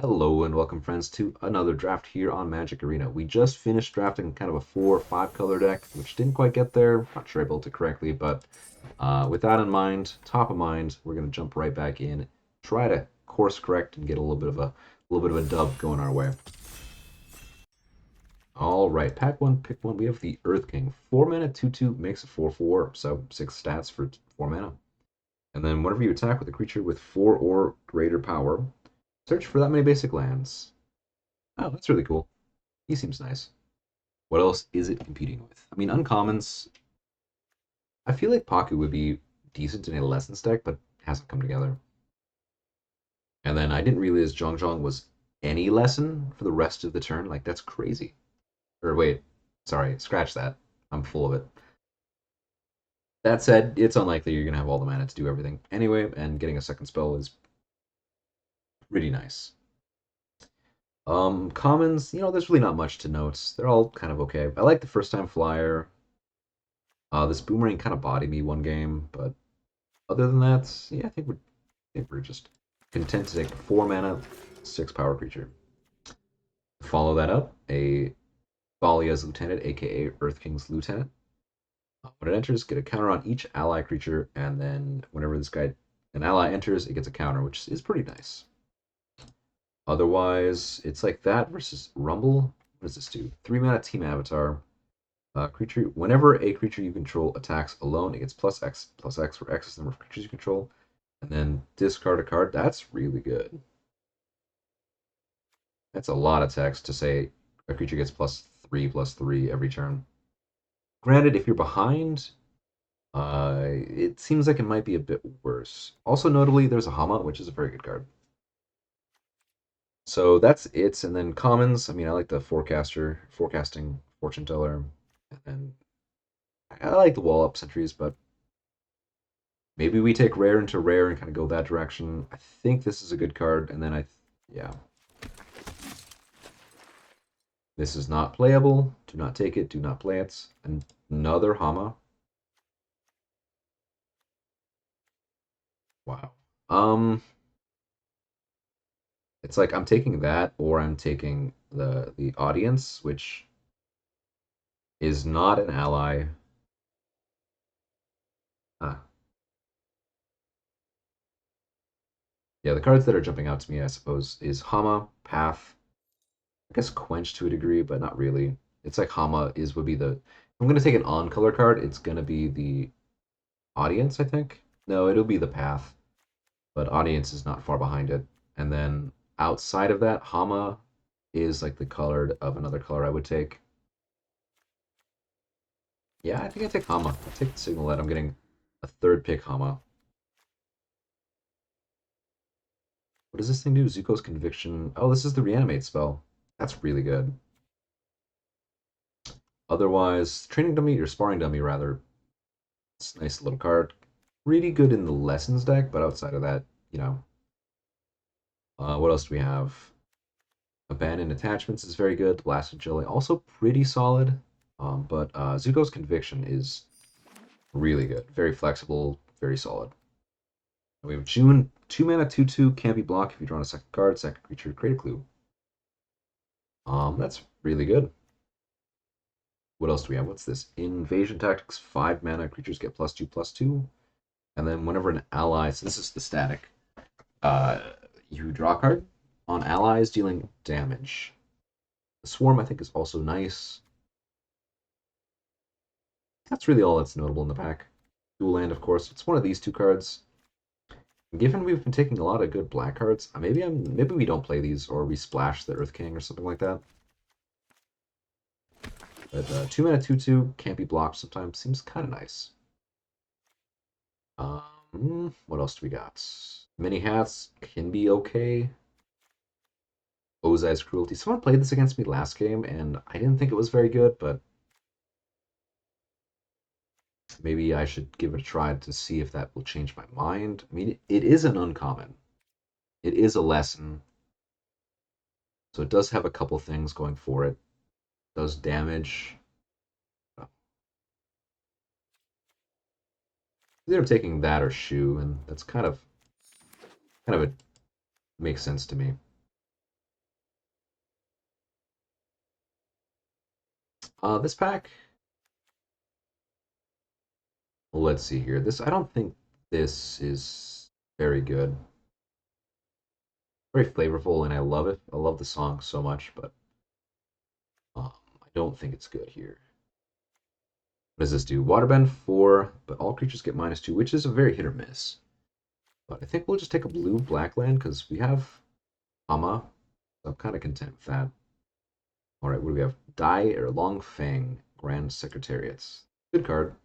Hello and welcome, friends, to another draft here on Magic Arena. We just finished drafting kind of a 4 or 5 color deck, which didn't quite get there. Not sure I built it correctly, but with that in mind, top of mind, we're going to jump right back in, try to course correct and get a little bit of a dub going our way. All right, pack one, pick one. We have the Earth King, 4 mana, 2/2, makes a 4/4, so 6 stats for 4 mana. And then whenever you attack with a creature with 4 or greater power, search for that many basic lands. Oh, that's really cool. He seems nice. What else is it competing with? I mean, uncommons. I feel like Paku would be decent in a Lessons deck, but hasn't come together. And then I didn't realize Zhong was any lesson for the rest of the turn. Like, that's crazy. Or wait, sorry, scratch that. I'm full of it. That said, it's unlikely you're going to have all the mana to do everything anyway, and getting a second spell is pretty nice. Commons, there's really not much to note. They're all kind of okay. I like the first time flyer. This boomerang kind of bodied me one game, but other than that, yeah, I think we're just content to take 4 mana, 6 power creature. Follow that up, a Thalia's Lieutenant, aka Earth King's Lieutenant. When it enters, get a counter on each ally creature, and then whenever an ally enters, it gets a counter, which is pretty nice. Otherwise, it's like that versus Rumble. What does this do? 3 mana Team Avatar. Creature. Whenever a creature you control attacks alone, it gets +X for X is the number of creatures you control, and then discard a card. That's really good. That's a lot of text to say a creature gets +3/+3 every turn. Granted, if you're behind, it seems like it might be a bit worse. Also, notably, there's a Hama, which is a very good card. So that's it. And then commons. I mean, I like the forecasting fortune teller, and then I like the wall up sentries, but maybe we take rare into rare and kind of go that direction. I think this is a good card, and then yeah, this is not playable. Do not take it. Do not play it. Another Hama. Wow. Um, it's like I'm taking that, or I'm taking the audience, which is not an ally. Ah, yeah, the cards that are jumping out to me, I suppose, is Hama, Path, I guess Quench to a degree, but not really. It's like Hama is would be the. If I'm gonna take an on color card, it's gonna be the audience, I think. No, it'll be the Path, but audience is not far behind it. And then outside of that, Hama is like the colored of another color I would take. Yeah, I think I take Hama. I take the signal that I'm getting a third pick Hama. What does this thing do? Zuko's Conviction. Oh, this is the reanimate spell. That's really good. Otherwise, training dummy or sparring dummy rather. It's a nice little card. Really good in the lessons deck, but outside of that, you know. What else do we have? Abandoned Attachments is very good. Blasted Jelly also pretty solid. But Zuko's Conviction is really good. Very flexible, very solid. We have June, 2 mana, 2/2, can't be blocked if you draw a second card, second creature, create a clue. That's really good. What else do we have? What's this? Invasion Tactics, 5 mana, creatures get +2/+2. And then whenever an ally, so this is the static, uh, you draw a card on allies dealing damage. The Swarm, I think, is also nice. That's really all that's notable in the pack. Dual Land, of course. It's one of these two cards. Given we've been taking a lot of good black cards, maybe we don't play these or we splash the Earth King or something like that. But 2 mana 2/2 can't be blocked sometimes. Seems kind of nice. What else do we got? Mini Hats can be okay. Ozai's Cruelty. Someone played this against me last game, and I didn't think it was very good, but maybe I should give it a try to see if that will change my mind. I mean, it is an uncommon. It is a lesson, so it does have a couple things going for it. Does damage. Either taking that or shoe, and that's kind of a makes sense to me. This pack, let's see here. I don't think this is very good. Very flavorful, and I love it. I love the song so much, but I don't think it's good here. What does this do? Waterbend 4, but all creatures get -2, which is a very hit or miss. But I think we'll just take a blue black land because we have Ama. So I'm kind of content with that. All right, what do we have? Dai or Long Fang, Grand Secretariats. Good card.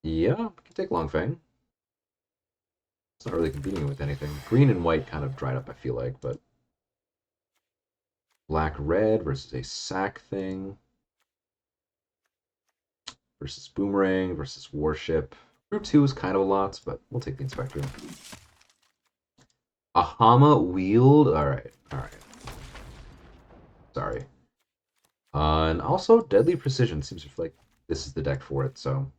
Yeah, we can take Long Fang. It's not really competing with anything. Green and white kind of dried up, I feel like, but black red versus a sack thing versus boomerang versus warship. Group 2 is kind of a lot, but we'll take the inspector. Ahama wield. All right, all right. Sorry. And also deadly precision seems like this is the deck for it. So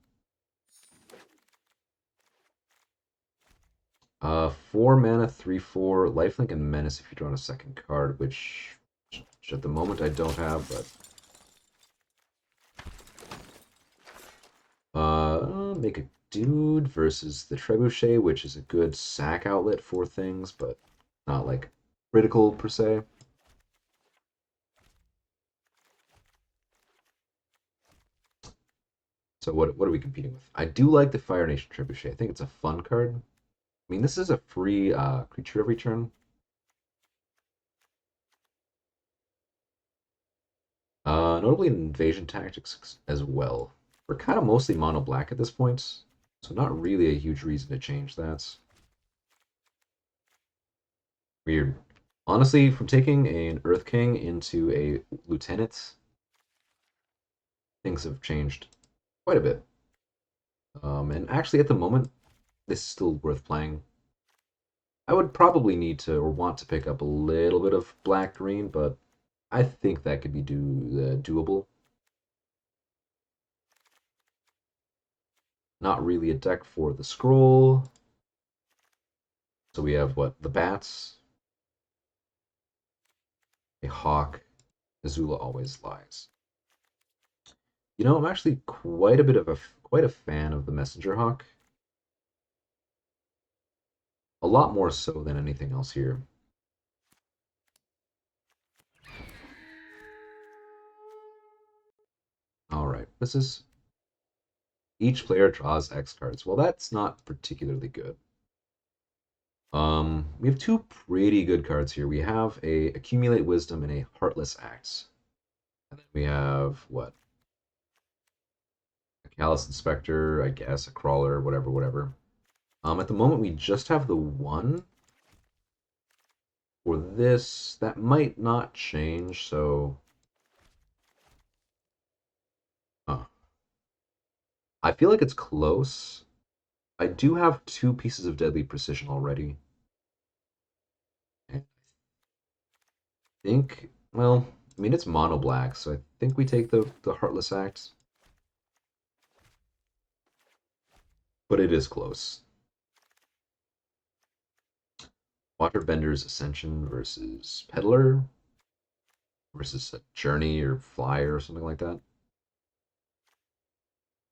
4 mana, 3/4, lifelink, and menace if you draw a second card, which at the moment I don't have, but make a dude versus the trebuchet, which is a good sack outlet for things, but not like critical per se. So what are we competing with? I do like the Fire Nation trebuchet. I think it's a fun card. I mean, this is a free creature every turn. Notably in invasion tactics as well. We're kind of mostly mono black at this point, so not really a huge reason to change that. Weird. Honestly, from taking an Earth King into a Lieutenant, things have changed quite a bit. And actually, at the moment, this is still worth playing. I would probably need to or want to pick up a little bit of black green, but I think that could be doable. Not really a deck for the scroll. So we have what? The bats, a hawk, Azula always lies. You know, I'm actually quite a fan of the messenger hawk. A lot more so than anything else here. All right, this is each player draws X cards. Well, that's not particularly good. We have two pretty good cards here. We have a Accumulate Wisdom and a Heartless Axe. And then we have what? A Callous Inspector, I guess, a Crawler, whatever, whatever. At the moment, we just have the one. For this, that might not change, so... I feel like it's close. I do have 2 pieces of Deadly Precision already. I think, well, I mean, it's mono black, so I think we take the Heartless Axe. But it is close. Waterbender's Ascension versus Peddler versus a Journey or Flyer or something like that.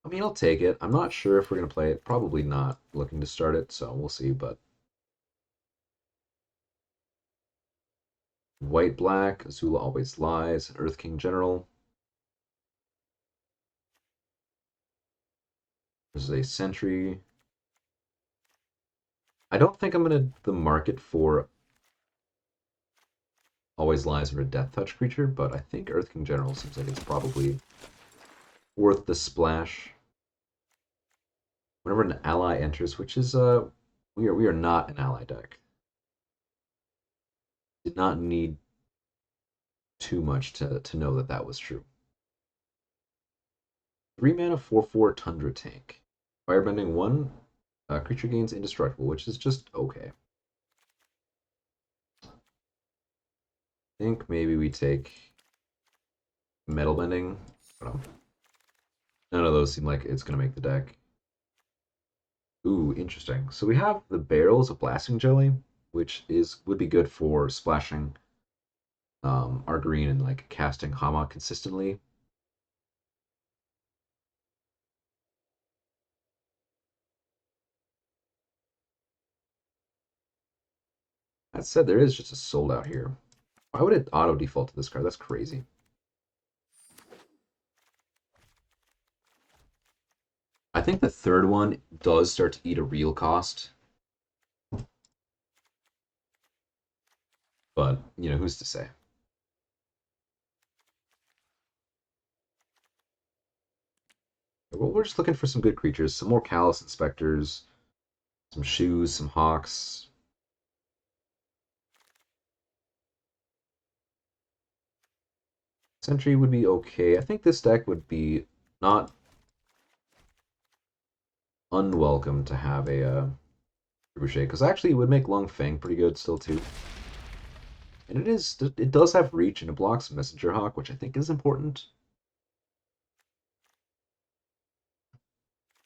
I mean, I'll take it. I'm not sure if we're going to play it. Probably not looking to start it, so we'll see. But white black, Azula always lies, Earth King General. There's a Sentry. I don't think I'm going to the market for always lies or a Death Touch creature, but I think Earth King General seems like it's probably worth the splash. Whenever an ally enters, which is we are not an ally deck. Did not need too much to know that that was true. 3 mana, 4/4 Tundra Tank. Firebending 1, creature gains indestructible, which is just okay. I think maybe we take Metal Bending. None of those seem like it's going to make the deck. Ooh, interesting. So we have the barrels of Blasting Jelly, which would be good for splashing our green and like casting Hama consistently. That said, there is just a sold out here. Why would it auto default to this card? That's crazy. I think the third one does start to eat a real cost, but you know, who's to say? Well, we're just looking for some good creatures, some more Callous Inspectors, some shoes, some hawks. Sentry would be okay. I think this deck would be not unwelcome to have a Trebuchet, because actually it would make Lung Fang pretty good still too. And it does have reach and it blocks Messenger Hawk, which I think is important.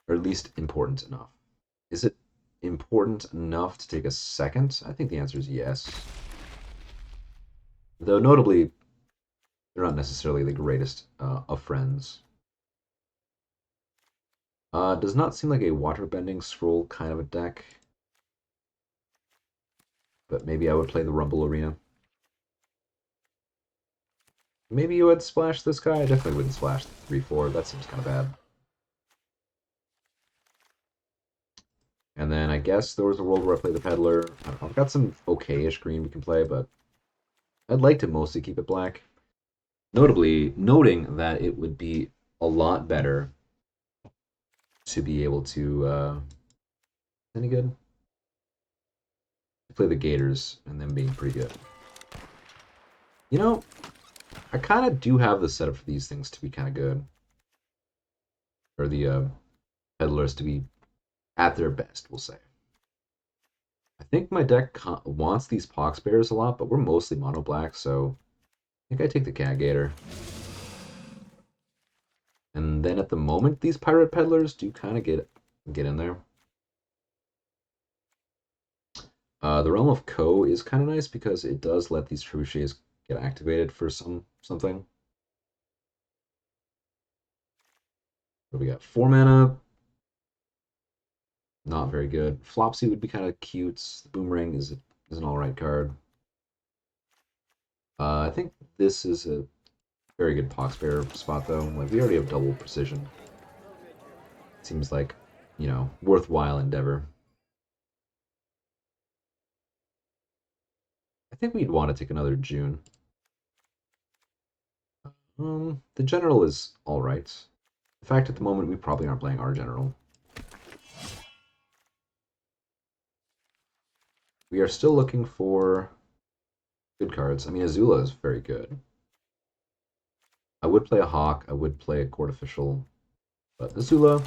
Or at least important enough. Is it important enough to take a second? I think the answer is yes. Though notably, they're not necessarily the greatest of friends. Does not seem like a waterbending scroll kind of a deck. But maybe I would play the Rumble Arena. Maybe you would splash this guy? I definitely wouldn't splash the 3/4. That seems kind of bad. And then I guess there was a world where I play the Peddler. I don't know, I've got some okay-ish green we can play, but I'd like to mostly keep it black. Notably, noting that it would be a lot better to be able to any good? Play the Gators and them being pretty good. You know, I kind of do have the setup for these things to be kind of good. Or the Peddlers to be at their best, we'll say. I think my deck wants these Pox Bears a lot, but we're mostly mono black, so I think I take the Cat Gator. And then at the moment, these Pirate Peddlers do kind of get in there. The Realm of Ko is kind of nice because it does let these Trebuchets get activated for something. What do we got? 4 mana. Not very good. Flopsy would be kind of cute. The Boomerang is an alright card. I think this is a very good Poxbear spot though. Like we already have double precision. Seems like, you know, worthwhile endeavor. I think we'd want to take another June. The general is alright. In fact, at the moment, we probably aren't playing our general. We are still looking for good cards. I mean, Azula is very good. I would play a Hawk. I would play a Court Official. But Azula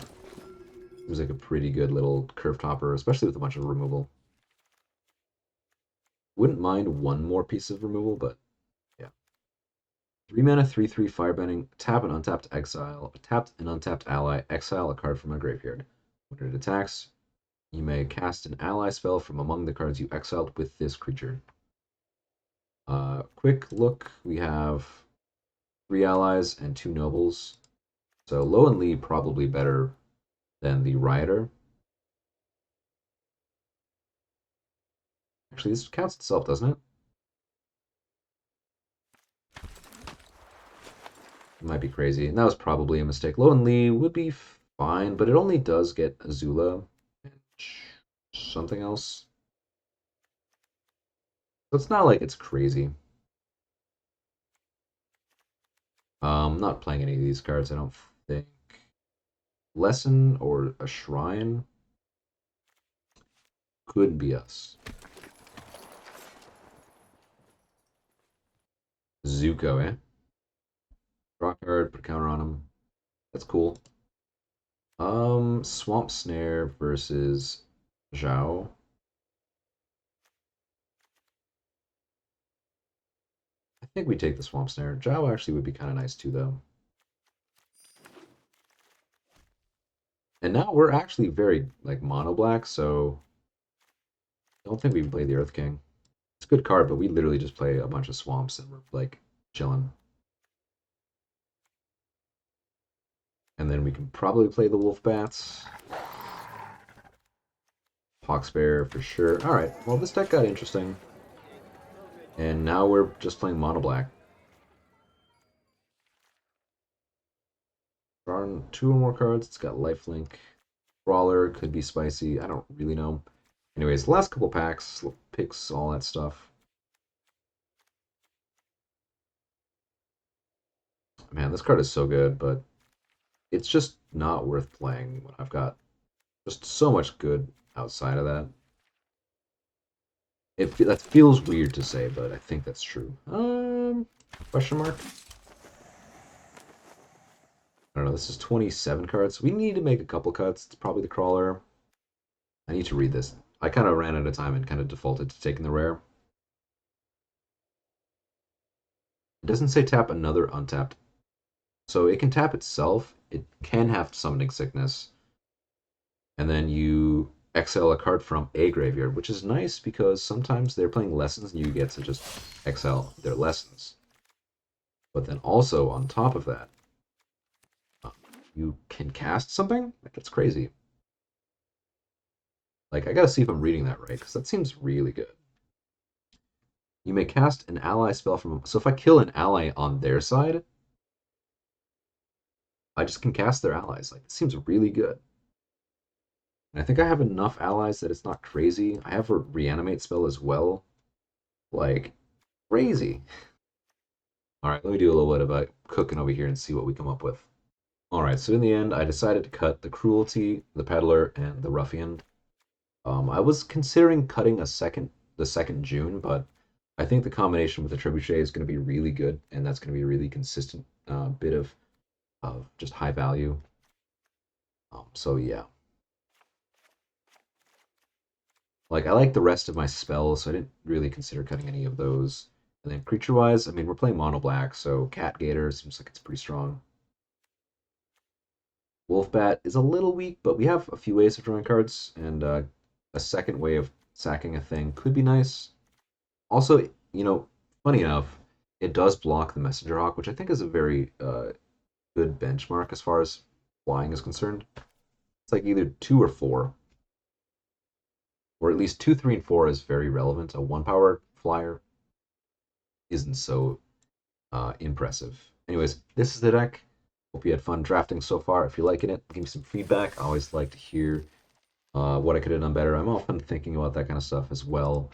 seems like a pretty good little curve topper, especially with a bunch of removal. Wouldn't mind one more piece of removal, but yeah. 3 mana, 3/3 firebending, tap an untapped exile, tapped an untapped ally, exile a card from my graveyard. When it attacks, you may cast an ally spell from among the cards you exiled with this creature. Quick look, we have 3 allies and 2 nobles. So Low and Lee probably better than the Rioter. Actually, this counts itself, doesn't it? It might be crazy. And that was probably a mistake. Low and Lee would be fine, but it only does get Azula and something else. So it's not like it's crazy. Not playing any of these cards, I don't think. Lesson or a Shrine could be us. Zuko, eh? Draw card, put a counter on him. That's cool. Swamp Snare versus Zhao. I think we take the Swamp Snare. Zhao actually would be kind of nice too, though. And now we're actually very like mono black, so I don't think we can play the Earth King. It's a good card, but we literally just play a bunch of swamps and we're like chilling. And then we can probably play the wolf bats. Hawksbear for sure. Alright, well this deck got interesting. And now we're just playing mono black. Drawing 2 or more cards. It's got lifelink. Brawler could be spicy. I don't really know. Anyways, last couple packs, picks, all that stuff. Man, this card is so good, but it's just not worth playing when I've got just so much good outside of that. That feels weird to say, but I think that's true. Question mark? I don't know. This is 27 cards. We need to make a couple cuts. It's probably the crawler. I need to read this. I kind of ran out of time and kind of defaulted to taking the rare. It doesn't say tap another untapped. So it can tap itself. It can have summoning sickness. And then you exile a card from a graveyard, which is nice because sometimes they're playing lessons and you get to just exile their lessons. But then also on top of that, you can cast something? That's crazy. Like, I gotta see if I'm reading that right, because that seems really good. You may cast an ally spell from... So if I kill an ally on their side, I just can cast their allies. Like, it seems really good. And I think I have enough allies that it's not crazy. I have a reanimate spell as well. Like, crazy. Alright, let me do a little bit of cooking over here and see what we come up with. Alright, so in the end, I decided to cut the Cruelty, the Peddler, and the Ruffian. I was considering cutting the second June, but I think the combination with the Trebuchet is going to be really good, and that's going to be a really consistent bit of just high value. So yeah. Like, I like the rest of my spells, so I didn't really consider cutting any of those. And then creature-wise, I mean, we're playing mono black, so Cat Gator seems like it's pretty strong. Wolfbat is a little weak, but we have a few ways of drawing cards, and a second way of sacking a thing could be nice. Also, funny enough, it does block the Messenger Hawk, which I think is a very good benchmark as far as flying is concerned. It's like either 2 or 4. Or at least 2, 3, and 4 is very relevant. A 1-power flyer isn't so impressive. Anyways, this is the deck. Hope you had fun drafting so far. If you're liking it, give me some feedback. I always like to hear what I could have done better. I'm often thinking about that kind of stuff as well.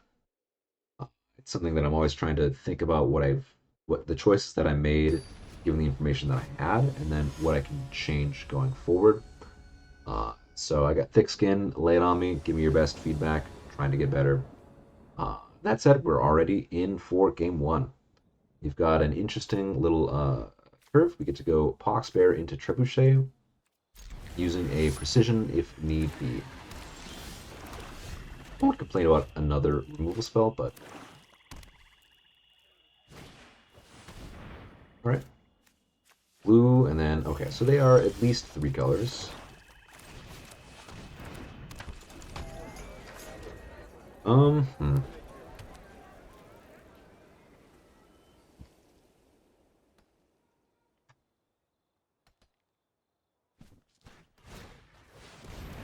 It's something that I'm always trying to think about what the choices that I made, given the information that I had, and then what I can change going forward. So I got thick skin. Lay it on me. Give me your best feedback. Trying to get better. That said, we're already in for game 1. You've got an interesting little curve. We get to go Poxbear into Trebuchet, using a precision if need be. I won't complain about another removal spell, but... Alright. Blue, and then... Okay, so they are at least 3 colors.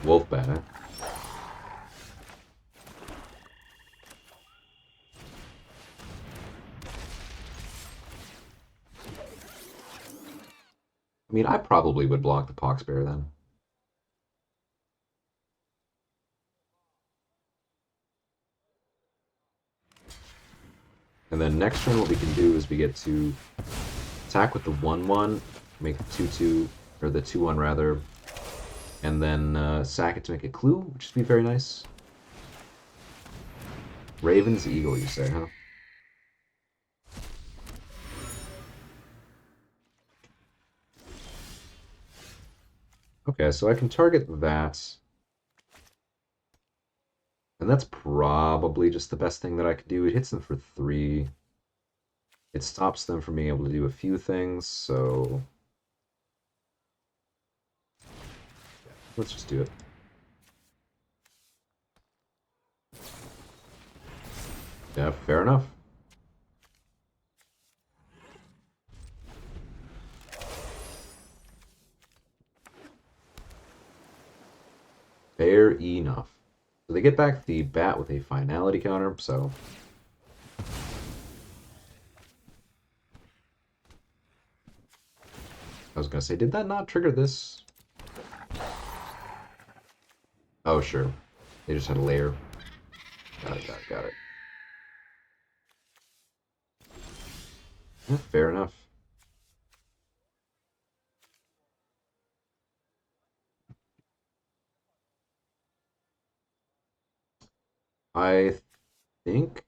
Wolfbat. I mean, I probably would block the Poxbear then. And then next turn what we can do is we get to attack with the 1/1, make the 2/2, or the 2/1 rather, and then sack it to make a clue, which would be very nice. Raven's Eagle, you say, huh? Okay, so I can target that. And that's probably just the best thing that I could do. It hits them for 3. It stops them from being able to do a few things, so... Let's just do it. Yeah, fair enough. Fair enough. So they get back the bat with a finality counter, so I was gonna say, did that not trigger this? Oh, sure. They just had a layer. Got it. Yeah, fair enough. I think.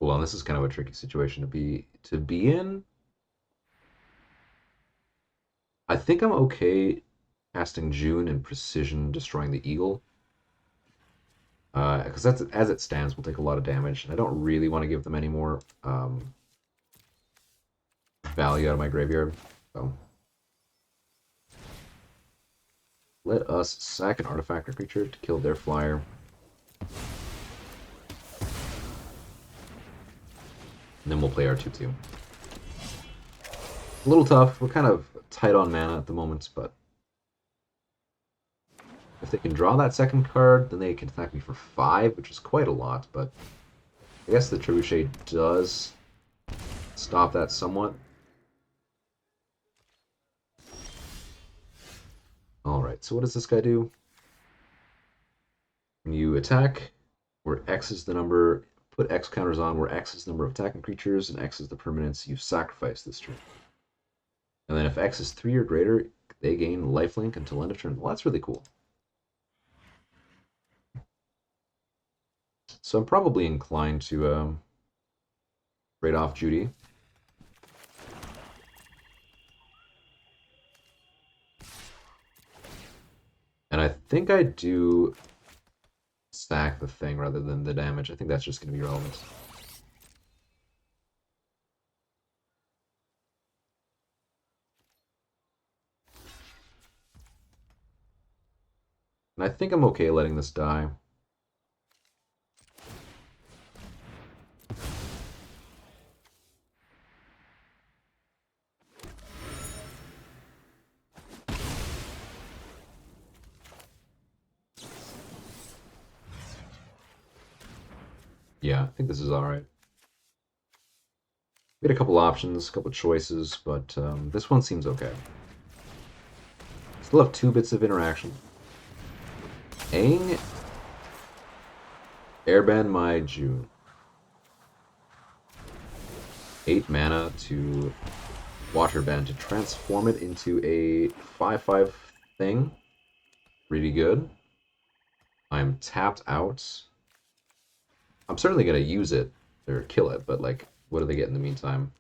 Well, this is kind of a tricky situation to be in. I think I'm okay casting June and Precision destroying the Eagle. Because that's as it stands, will take a lot of damage, and I don't really want to give them any more value out of my graveyard. So let us sack an artifact or creature to kill their flyer. And then we'll play our 2/2. A little tough. We're kind of tight on mana at the moment, but if they can draw that second card, then they can attack me for 5, which is quite a lot, but I guess the Trebuchet does stop that somewhat. Alright, so what does this guy do? When you attack, where X is the number, put X counters on where X is the number of attacking creatures and X is the permanence you've sacrificed this turn. And then if X is 3 or greater, they gain lifelink until end of turn. Well, that's really cool. So I'm probably inclined to trade off Judy. And I think I do stack the thing rather than the damage. I think that's just going to be relevant. And I think I'm okay letting this die. Yeah, I think this is alright. We had a couple options, a couple choices, but this one seems okay. Still have 2 bits of interaction. Aang, airbend my June. 8 mana to waterbend to transform it into a 5/5 thing. Really good. I'm tapped out. I'm certainly going to use it or kill it, but like, what do they get in the meantime?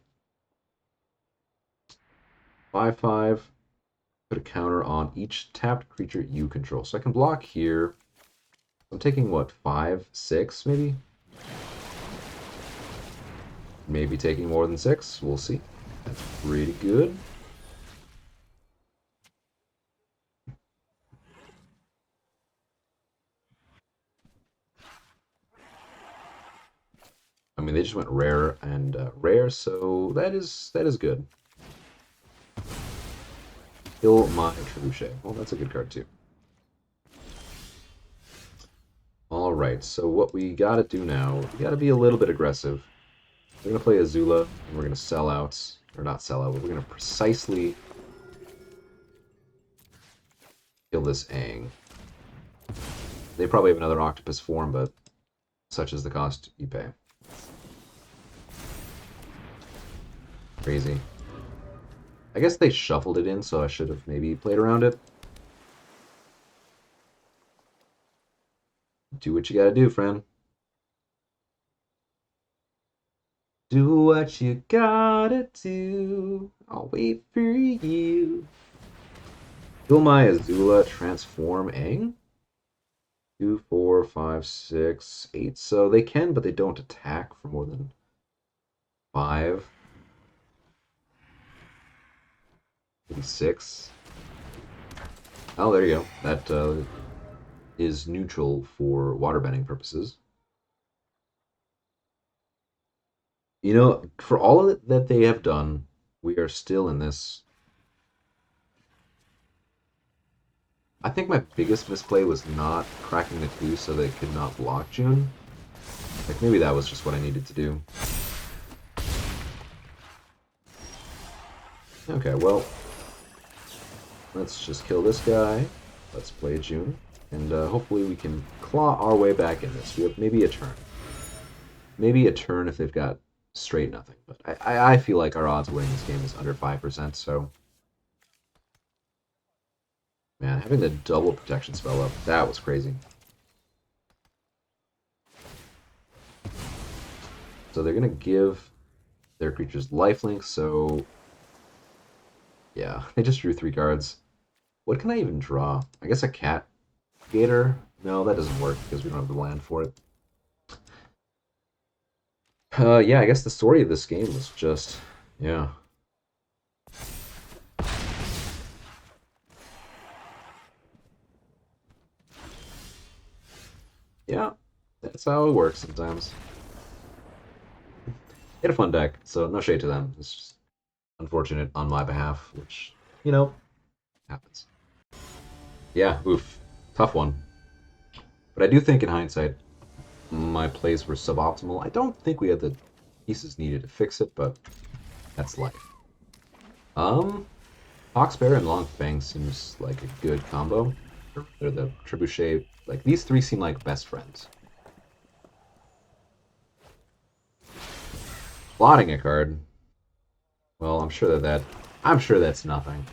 5/5. Put a counter on each tapped creature you control. So I can block here. I'm taking what, 5, 6 maybe? Maybe taking more than 6. We'll see. That's pretty good. I mean, they just went rare and rare, so that is good. Kill my Trebuchet. Well, that's a good card too. All right, so what we gotta do now, we gotta be a little bit aggressive. We're gonna play Azula, and we're gonna sell out, or not sell out, but we're gonna precisely kill this Aang. They probably have another octopus form, but such is the cost you pay. Crazy. I guess they shuffled it in, so I should have maybe played around it. Do what you gotta do, friend. Do what you gotta do. I'll wait for you. Kill my Azula, transform Aang. 2, 4, 5, 6, 8. So they can, but they don't attack for more than 5. Maybe 6. Oh, there you go. That is neutral for waterbending purposes. You know, for all of it that they have done, we are still in this. I think my biggest misplay was not cracking the 2 so they could not block June. Like, maybe that was just what I needed to do. Okay, well, let's just kill this guy. Let's play June. And hopefully we can claw our way back in this. We have maybe a turn. Maybe a turn if they've got straight nothing. But I feel like our odds of winning this game is under 5%, so... Man, having the double protection spell up, that was crazy. So they're going to give their creatures lifelink, so... Yeah, they just drew 3 cards. What can I even draw? I guess a cat gator? No, that doesn't work because we don't have the land for it. Yeah, I guess the story of this game was just... Yeah. Yeah, that's how it works sometimes. They had a fun deck, so no shade to them. It's just unfortunate on my behalf, which, you know, happens. Yeah, oof. Tough one. But I do think in hindsight, my plays were suboptimal. I don't think we had the pieces needed to fix it, but that's life. Um, Hawksbear and Long Fang seems like a good combo. They're the Trebuchet. Like, these 3 seem like best friends. Plotting a card. Well, I'm sure that's nothing.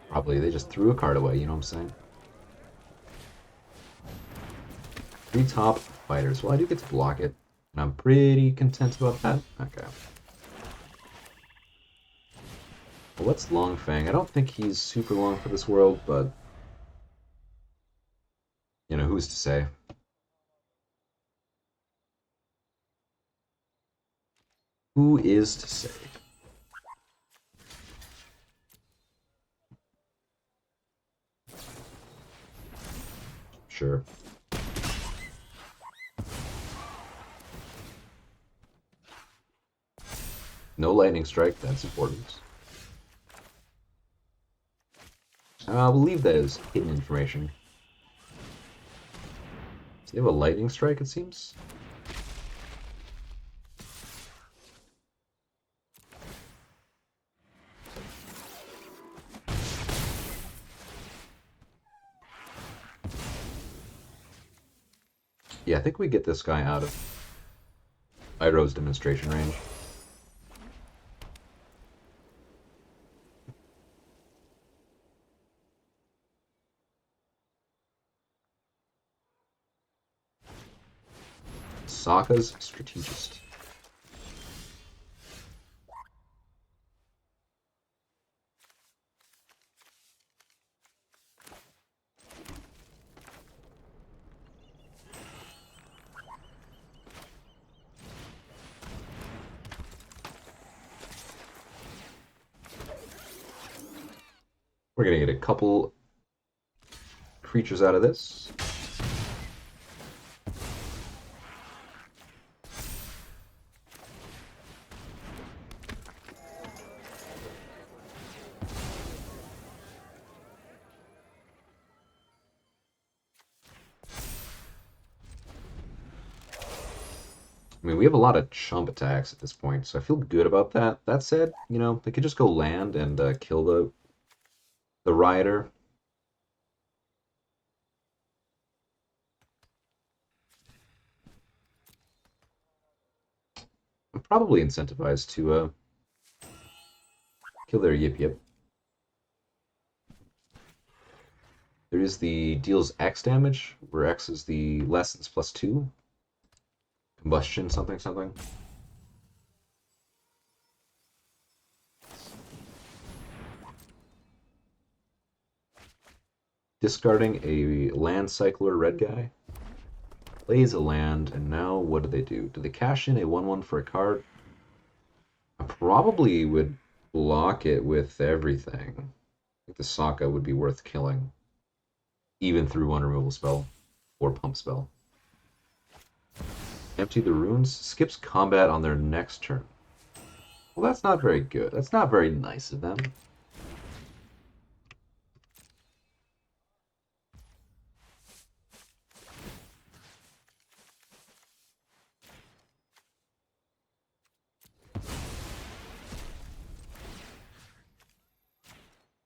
Probably they just threw a card away, you know what I'm saying? 3 top fighters. Well, I do get to block it, and I'm pretty content about that. Okay. Well, what's Long Fang? I don't think he's super long for this world, but you know, who's to say? Who is to say? Sure. No lightning strike, that's important. We'll leave that as hidden information. Do they have a lightning strike, it seems? Yeah, I think we get this guy out of Iroh's demonstration range. Sokka's strategist. We're gonna get a couple creatures out of this. I mean, we have a lot of chump attacks at this point, so I feel good about that. That said, you know, they could just go land and kill the rioter. I'm probably incentivized to kill their Yip Yip. There is the deals X damage, where X is the lessons +2. Combustion, something, something. Discarding a land cycler red guy. Plays a land, and now what do they do? Do they cash in a 1/1 for a card? I probably would block it with everything. I think the Sokka would be worth killing, even through one removal spell or pump spell. Empty the runes. Skips combat on their next turn. Well, that's not very good. That's not very nice of them.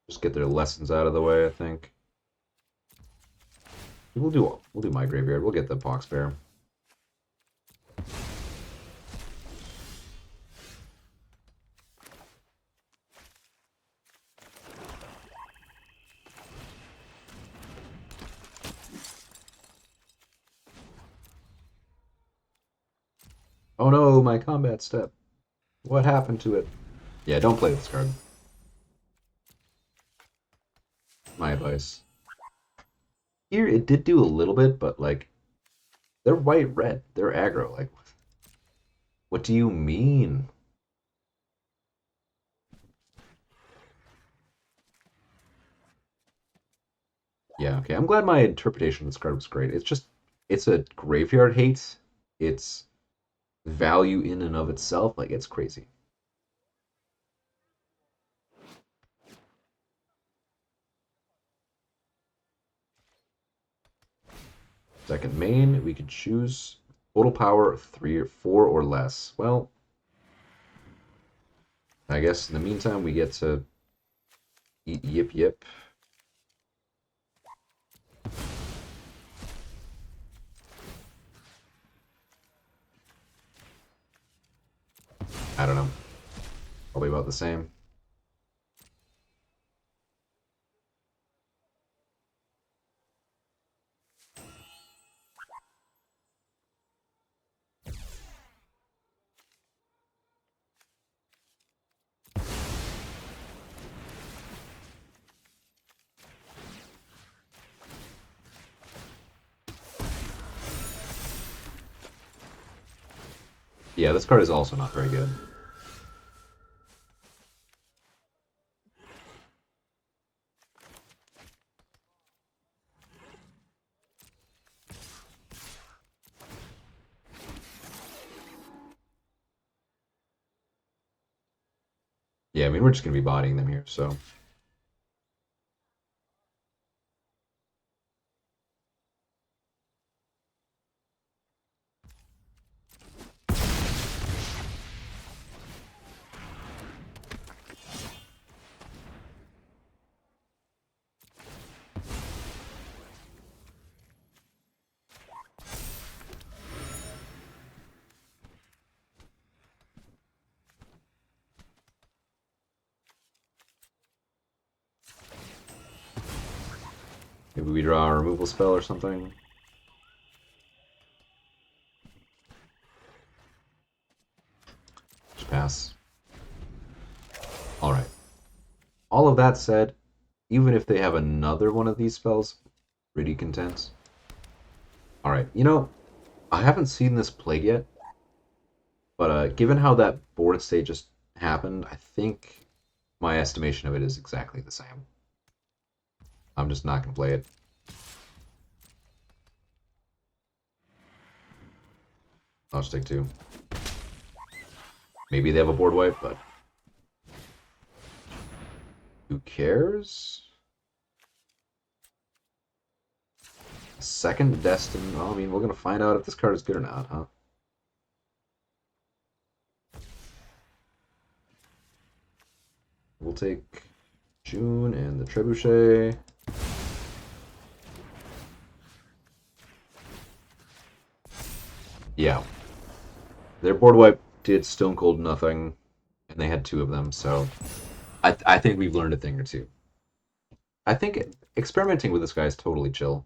Just get their lessons out of the way, I think. We'll do my graveyard. We'll get the Pox Bear. Oh no, my combat step. What happened to it? Yeah, don't play this card. My advice. Here, it did do a little bit, but like, they're white-red. They're aggro. Like, what do you mean? Yeah, okay. I'm glad my interpretation of this card was great. It's a graveyard hate. It's value in and of itself. Like, it's crazy. Second main, we could choose total power 3 or 4 or less. Well, I guess in the meantime, we get to eat Yip Yip. I don't know. Probably about the same. Yeah, this card is also not very good. Yeah, I mean, we're just going to be bodying them here, so. Maybe we draw a removal spell or something. Just pass. Alright. All of that said, even if they have another one of these spells, pretty content. Alright, you know, I haven't seen this played yet, but given how that board state just happened, I think my estimation of it is exactly the same. I'm just not going to play it. I'll just take 2. Maybe they have a board wipe, but who cares? Second Destin. Well, I mean, we're going to find out if this card is good or not, huh? We'll take June and the Trebuchet. Yeah. Their board wipe did stone cold nothing, and they had 2 of them, so I think we've learned a thing or two. I think experimenting with this guy is totally chill.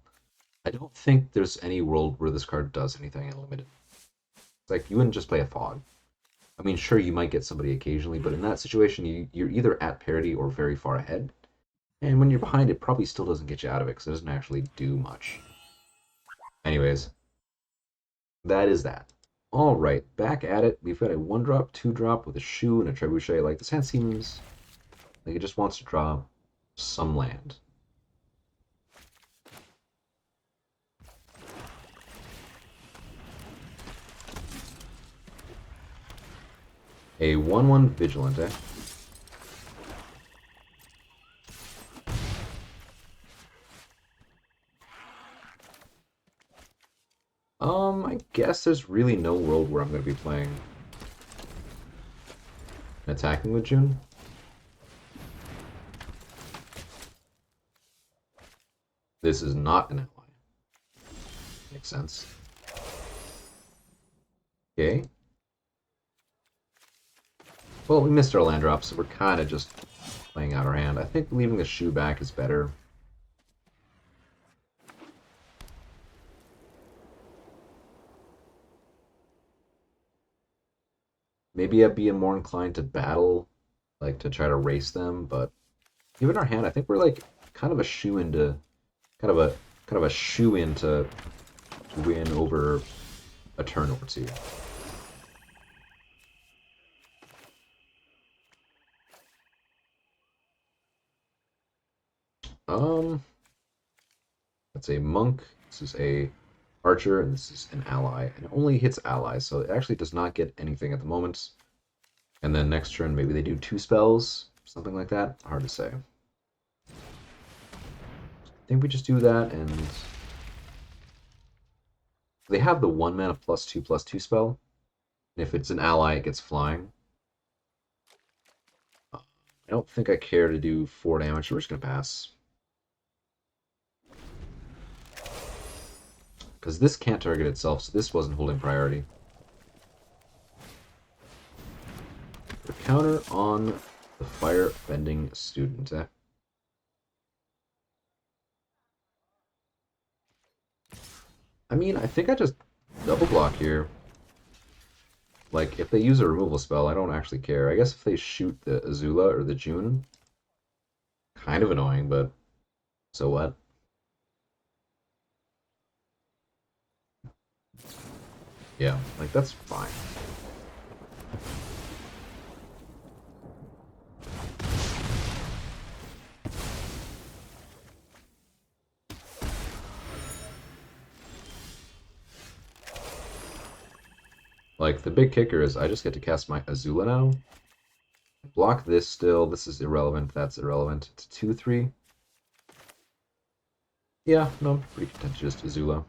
I don't think there's any world where this card does anything unlimited. It's like, you wouldn't just play a Fog. I mean, sure, you might get somebody occasionally, but in that situation, you're either at parity or very far ahead. And when you're behind, it probably still doesn't get you out of it, because it doesn't actually do much. Anyways, that is that. Alright, back at it. We've got a 1-drop, 2-drop with a Shoe and a Trebuchet. Like, this hand seems like it just wants to draw some land. A 1/1 Vigilant, eh? I guess there's really no world where I'm going to be playing and attacking with June. This is not an ally. Makes sense. Okay. Well, we missed our land drop, so we're kind of just playing out our hand. I think leaving the shoe back is better. Maybe I'd be more inclined to battle, like to try to race them, but given our hand, I think we're like kind of a shoe into kind of a shoe in to win over a turn or two. That's a monk. This is a archer, and this is an ally, and it only hits allies, so it actually does not get anything at the moment. And then next turn, maybe they do 2 spells, something like that. Hard to say. I think we just do that, and they have the 1 mana +2/+2 spell. And if it's an ally, it gets flying. I don't think I care to do 4 damage. We're just gonna pass. Because this can't target itself, so this wasn't holding priority. The counter on the fire-bending student. I mean, I think I just double block here. Like, if they use a removal spell, I don't actually care. I guess if they shoot the Azula or the June, kind of annoying, but so what? Yeah, like, that's fine. Like, the big kicker is I just get to cast my Azula now. Block this still. This is irrelevant. That's irrelevant. It's 2/3. Yeah, no, I'm pretty content to just Azula.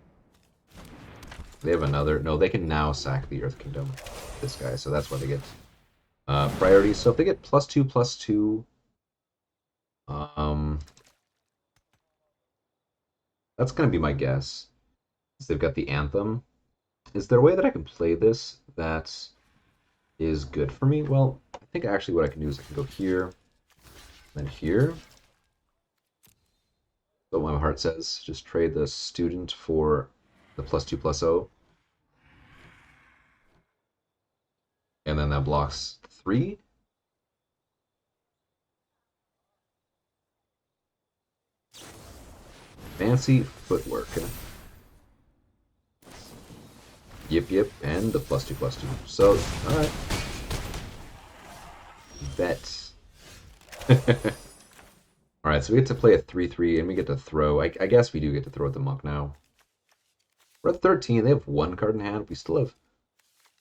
They have another. No, they can now sack the Earth Kingdom. This guy, so that's why they get priorities. So if they get +2/+2, um, that's gonna be my guess. They've got the Anthem. Is there a way that I can play this that is good for me? Well, I think actually what I can do is I can go here, then here. So my heart says, just trade the student for the +2/+0. And then that blocks 3. Fancy footwork. Yep, and the +2/+2. So, alright. Bet. Alright, so we get to play a 3/3, and we get to throw. I guess we do get to throw at the monk now. We're at 13. They have 1 card in hand. We still have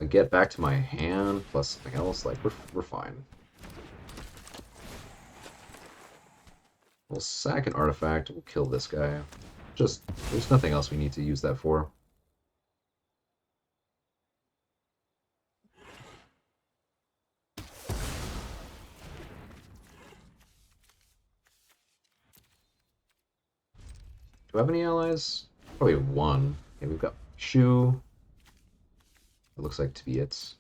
a get back to my hand plus something else. Like, we're fine. We'll sack an artifact. We'll kill this guy. Just, there's nothing else we need to use that for. Do I have any allies? Probably 1. Okay, we've got Shu. It looks like to be it.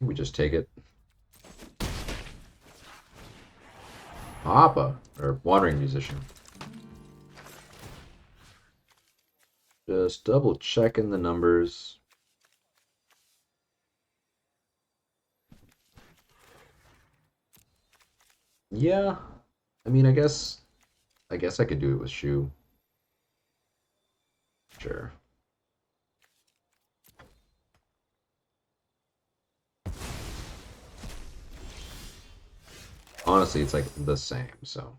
We just take it. Appa, or Wandering Musician. Just double checking the numbers. Yeah, I mean, I guess I could do it with Shu. Sure. Honestly, it's like the same, so.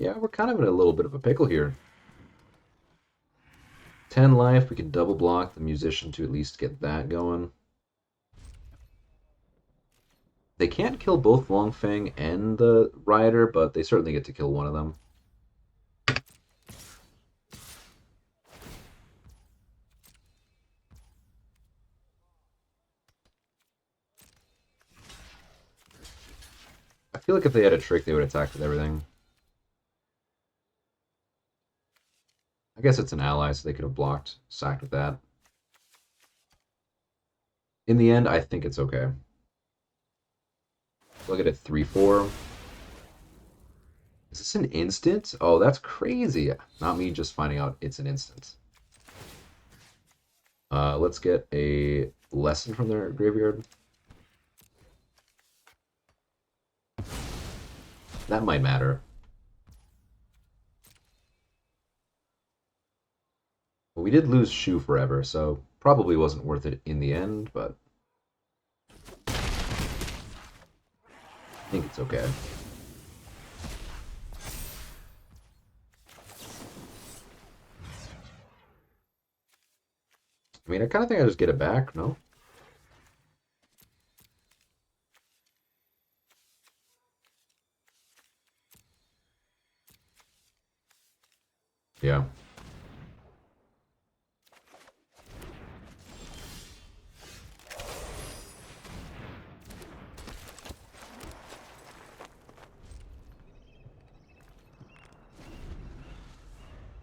Yeah, we're kind of in a little bit of a pickle here. 10 life, we can double block the musician to at least get that going. They can't kill both Longfang and the Rioter, but they certainly get to kill one of them. I feel like if they had a trick, they would attack with everything. I guess it's an ally, so they could have blocked, sacked with that. In the end, I think it's okay. Look at it, 3-4. Is this an instant? Oh, that's crazy. Not me just finding out it's an instant. Let's get a lesson from their graveyard. That might matter. Well, we did lose Shu forever, so probably wasn't worth it in the end, but I think it's okay. I mean, I kind of think I just get it back, no? Yeah.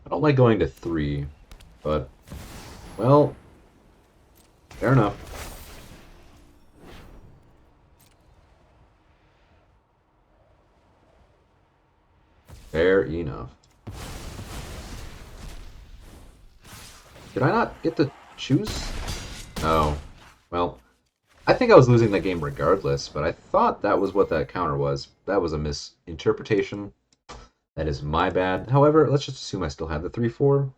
I don't like going to 3, but, well, fair enough. Fair enough. Did I not get to choose? Oh, well, I think I was losing that game regardless, but I thought that was what that counter was. That was a misinterpretation. That is my bad. However, let's just assume I still have the 3-4.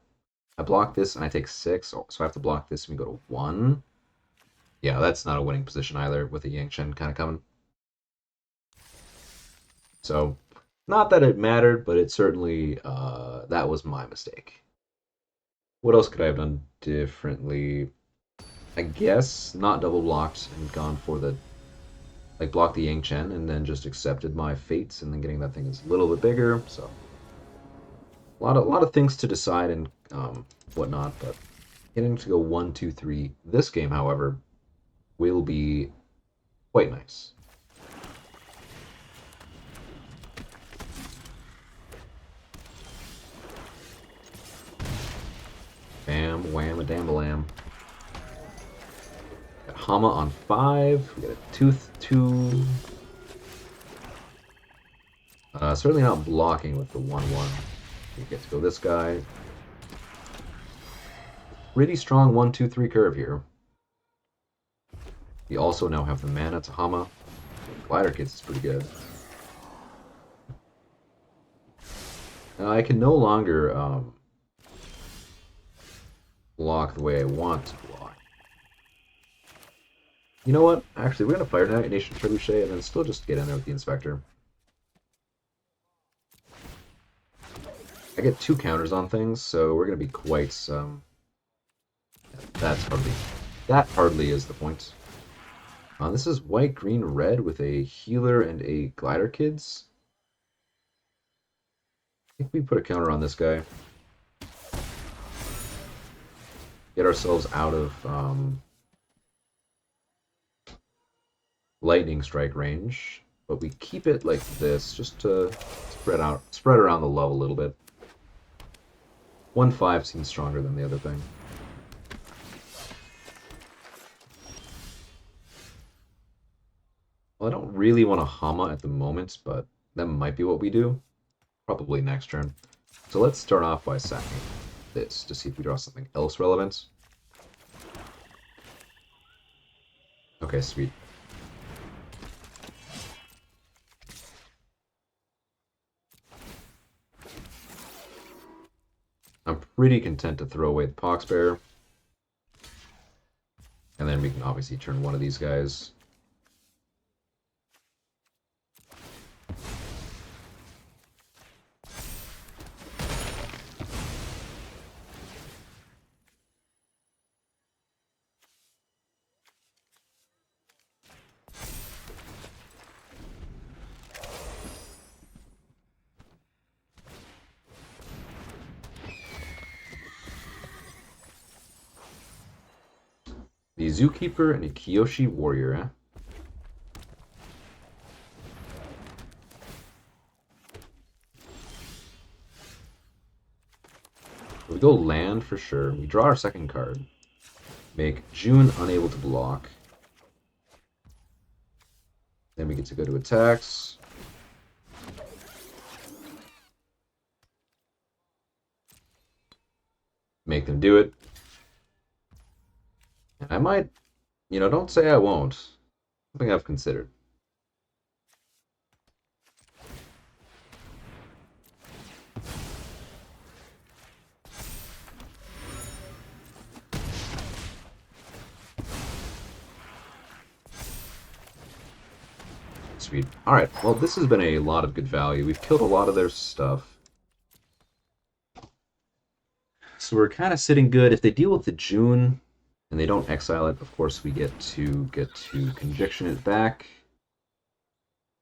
I block this and I take 6, so I have to block this and we go to 1. Yeah, that's not a winning position either with a Yang Chen kind of coming. So, not that it mattered, but it certainly, that was my mistake. What else could I have done differently? I guess not double blocked and gone for the, like, block the Yang Chen and then just accepted my fates and then getting that thing is a little bit bigger, so. A lot of things to decide and whatnot, but getting to go 1, 2, 3 this game, however, will be quite nice. Bam, wham, a dambalam. Got Hama on 5. We got a Tooth 2. Certainly not blocking with the 1-1. We get to go this guy. Pretty strong 1, 2, 3 curve here. We also now have the mana to Hama. Glider Kids is pretty good. I can no longer block the way I want to block. You know what? Actually, we're going to Fire Nation Trebuchet and then still just get in there with the Inspector. I get 2 counters on things, so we're going to be quite... that hardly is the point. This is white, green, red with a healer and a Glider Kids. I think we put a counter on this guy. Get ourselves out of lightning strike range, but we keep it like this just to spread around the low a little bit. 1-5 seems stronger than the other thing. Well, I don't really want to Hama at the moment, but that might be what we do. Probably next turn. So let's start off by sacking this to see if we draw something else relevant. Okay, sweet. I'm pretty content to throw away the Poxbear. And then we can obviously turn one of these guys. The Zookeeper and a Kyoshi Warrior, eh? We go land for sure. We draw our second card. Make June unable to block. Then we get to go to attacks. Make them do it. And I might, don't say I won't. Something I've considered. Sweet. Alright, well, this has been a lot of good value. We've killed a lot of their stuff. So we're kind of sitting good. If they deal with the June and they don't exile it, of course we get to Conviction it back.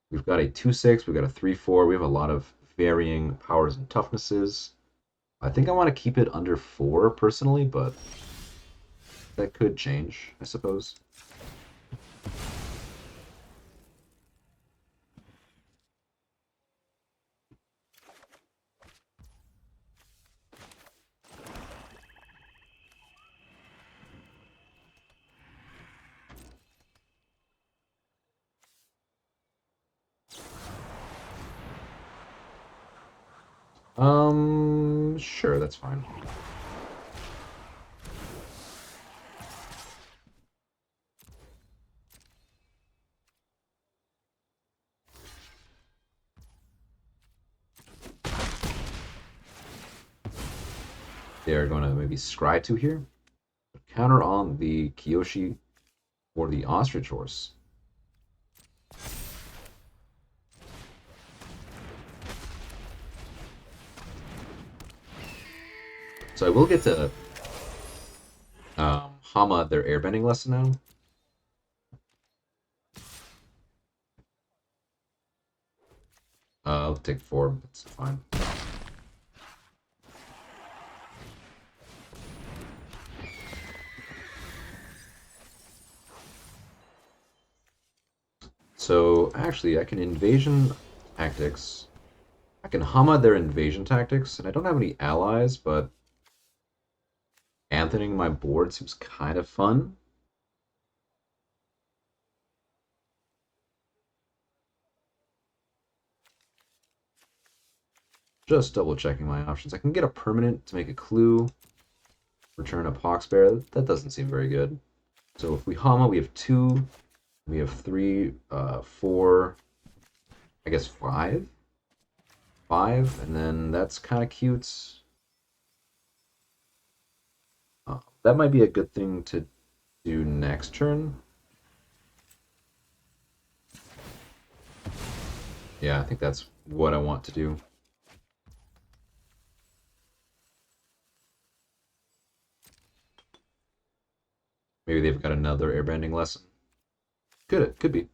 We've got a 2/6, we've got a 3/4. We have a lot of varying powers and toughnesses. I think I want to keep it under 4 personally, but that could change, I suppose. Sure, that's fine. They are going to maybe scry 2 here. Counter on the Kyoshi or the Ostrich Horse. So I will get to Hama their airbending lesson now. I'll take 4, that's fine. So actually, I can invasion tactics. I can Hama their invasion tactics, and I don't have any allies, but Anthonying my board seems kind of fun. Just double checking my options. I can get a permanent to make a clue. Return a Poxbear. That doesn't seem very good. So if we Hama, we have 2. We have 3, 4, I guess 5. 5, and then that's kind of cute. That might be a good thing to do next turn. Yeah, I think that's what I want to do. Maybe they've got another airbending lesson. Could be.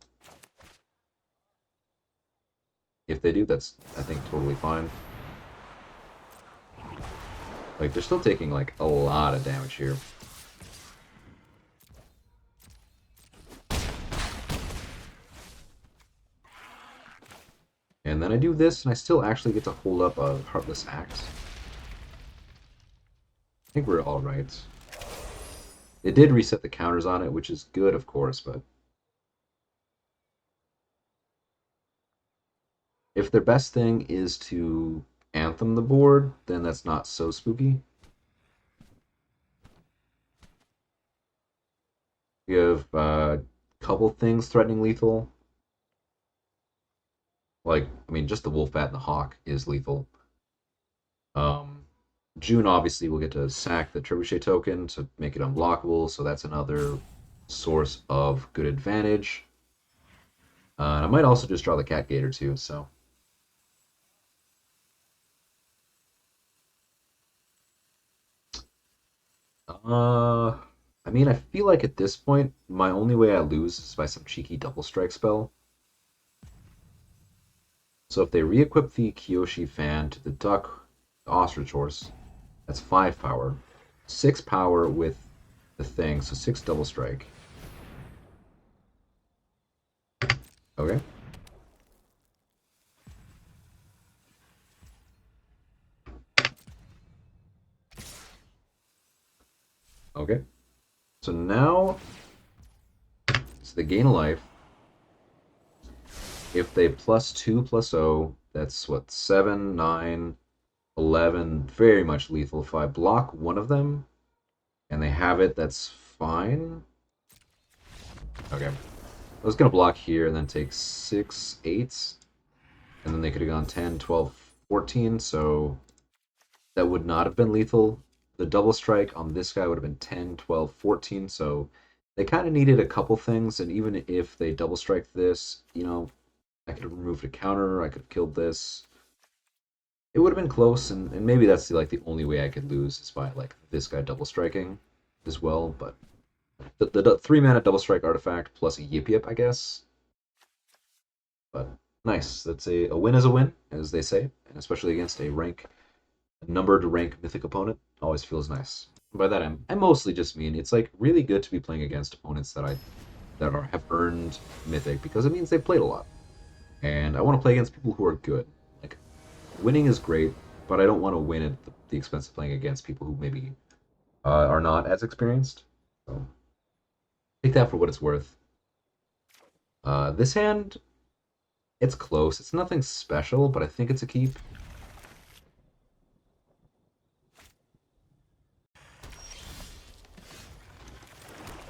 If they do, that's, I think, totally fine. Like, they're still taking, like, a lot of damage here. And then I do this, and I still actually get to hold up a Heartless Axe. I think we're alright. It did reset the counters on it, which is good, of course, but if their best thing is to Anthem the board, then that's not so spooky. We have a couple things threatening lethal. Like, I mean, just the Wolf Bat and the Hawk is lethal. June obviously will get to sack the Trebuchet token to make it unblockable, so that's another source of good advantage. And I might also just draw the Cat Gator too, so. I mean, I feel like at this point, my only way I lose is by some cheeky double strike spell. So if they re-equip the Kyoshi fan to the Duck, the Ostrich Horse, that's 5 power. 6 power with the the thing, so 6 double strike. Okay. Okay. So now, so they gain a life. If they +2/+0, that's what, 7, 9, 11, very much lethal. If I block one of them and they have it, that's fine. Okay. I was going to block here and then take 6, 8, and then they could have gone 10, 12, 14, so that would not have been lethal. The double strike on this guy would have been 10, 12, 14, so they kind of needed a couple things, and even if they double strike this, you know, I could have removed a counter, I could have killed this. It would have been close, and maybe that's like the only way I could lose is by like this guy double striking as well, but the 3-mana double strike artifact plus a Yip Yip, I guess. But nice. That's a win is a win, as they say, and especially against a numbered rank mythic opponent, always feels nice. By that I mostly just mean it's like really good to be playing against opponents that have earned mythic because it means they've played a lot. And I want to play against people who are good. Like winning is great, but I don't want to win at the expense of playing against people who maybe are not as experienced. So take that for what it's worth. This hand, it's close. It's nothing special, but I think it's a keep.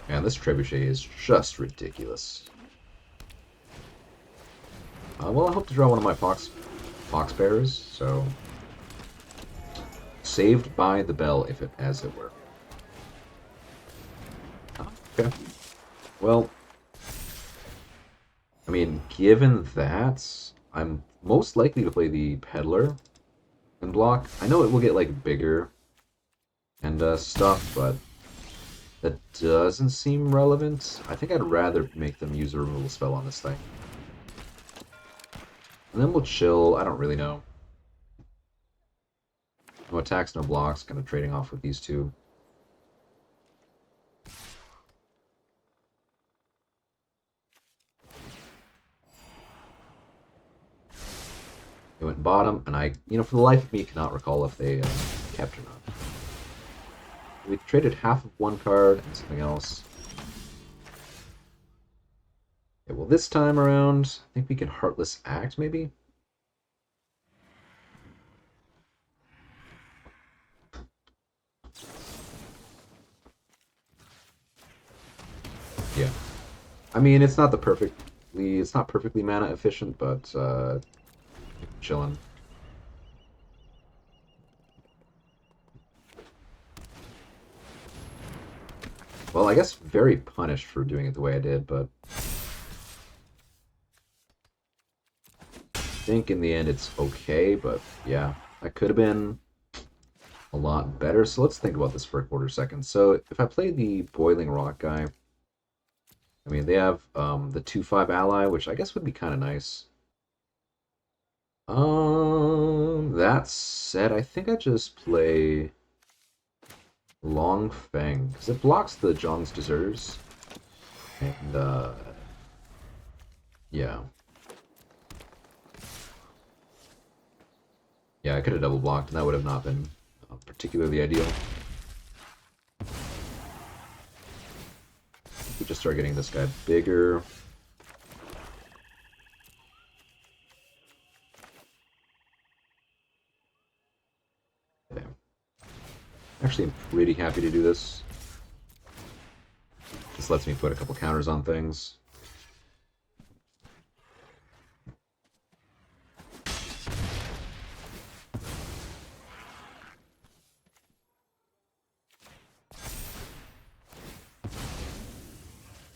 Man, this trebuchet is just ridiculous. Well, I hope to draw one of my fox bearers, so saved by the bell, as it were. Okay. Well, I mean, given that, I'm most likely to play the peddler and block. I know it will get like bigger and stuff, but that doesn't seem relevant. I think I'd rather make them use a removal spell on this thing. And then we'll chill. I don't really know. No attacks, no blocks. Kind of trading off with these two. They went bottom, and I, for the life of me, cannot recall if they kept or not. We traded half of one card and something else. Okay, well, this time around, I think we can Heartless Act, maybe? Yeah. I mean, it's not perfectly mana efficient, but chilling. Well, I guess very punished for doing it the way I did, but I think in the end it's okay, but yeah, that could have been a lot better. So let's think about this for a quarter second. So if I play the Boiling Rock guy, I mean, they have the 2/5 ally, which I guess would be kind of nice. That said, I think I just play Long Fang, because it blocks the Zhong's Deserters. And, yeah. Yeah, I could have double blocked, and that would have not been particularly ideal. We just start getting this guy bigger. Okay. Actually, I'm pretty happy to do this. This lets me put a couple counters on things.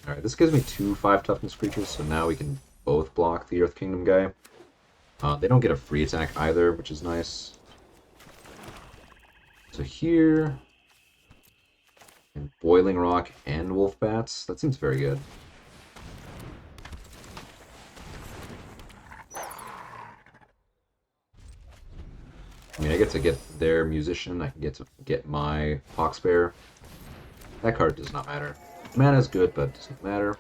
Alright, this gives me 2 5 toughness creatures, so now we can both block the Earth Kingdom guy. They don't get a free attack either, which is nice. So here, and Boiling Rock and Wolf Bats, that seems very good. I mean, I get to get their Musician, I can get to get my Hawksbear. That card does not matter. Mana is good, but doesn't matter.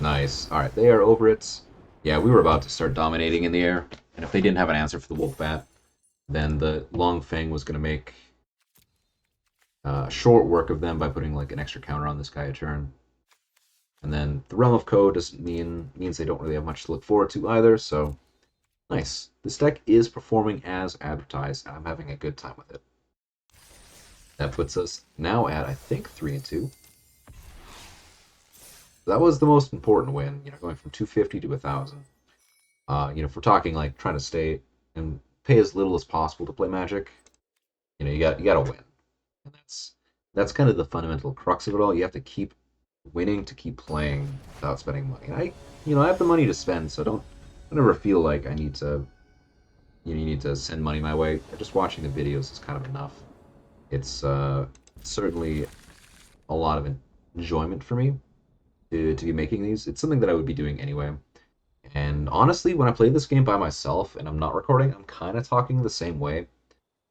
Nice. Alright, they are over it. Yeah, we were about to start dominating in the air. And if they didn't have an answer for the Wolf Bat, then the Long Fang was going to make short work of them by putting like an extra counter on this guy a turn. And then the Realm of Code doesn't means they don't really have much to look forward to either, so nice. This deck is performing as advertised, and I'm having a good time with it. That puts us now at, I think, 3-2. That was the most important win, going from 250 to 1,000. If we're talking like trying to stay and pay as little as possible to play Magic, you got to win, and that's kind of the fundamental crux of it all. You have to keep winning to keep playing without spending money. And I have the money to spend, so I never feel like I need to, you need to send money my way. Just watching the videos is kind of enough. It's certainly a lot of enjoyment for me to be making these. It's something that I would be doing anyway. And honestly, when I play this game by myself and I'm not recording, I'm kind of talking the same way.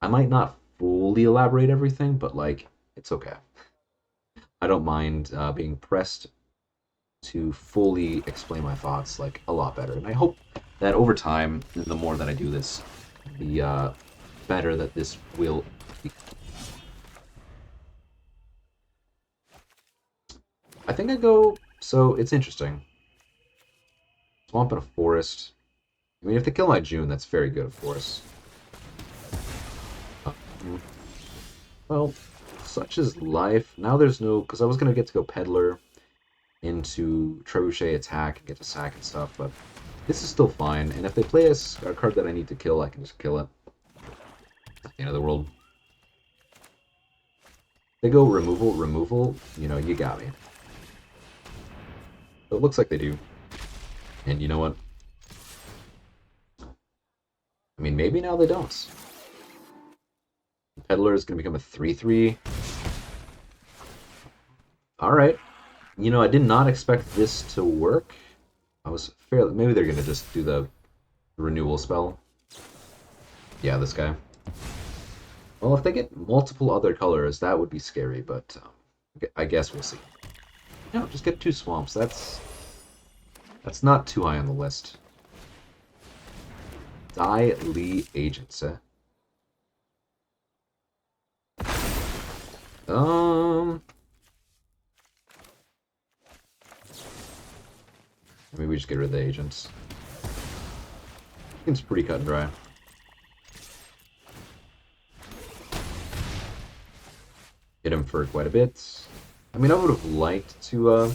I might not fully elaborate everything, but like, it's okay. I don't mind being pressed to fully explain my thoughts like a lot better. And I hope that over time, the more that I do this, the better that this will be. I think I go. So it's interesting. Swamp and a forest. I mean, if they kill my June, that's very good, of course. Well, such is life. Now there's no, because I was gonna get to go Peddler into Trebuchet attack and get to sack and stuff, but this is still fine. And if they play a card that I need to kill, I can just kill it. End of the world. They go removal. You got me. It looks like they do. And you know what? I mean, maybe now they don't. Peddler is going to become a 3/3. Alright. I did not expect this to work. I was fairly... Maybe they're going to just do the renewal spell. Yeah, this guy. Well, if they get multiple other colors, that would be scary, but I guess we'll see. No, just get 2 swamps. That's not too high on the list. Dai Li Agents, eh? Maybe we just get rid of the agents. Seems pretty cut and dry. Hit him for quite a bit. I mean, I would have liked to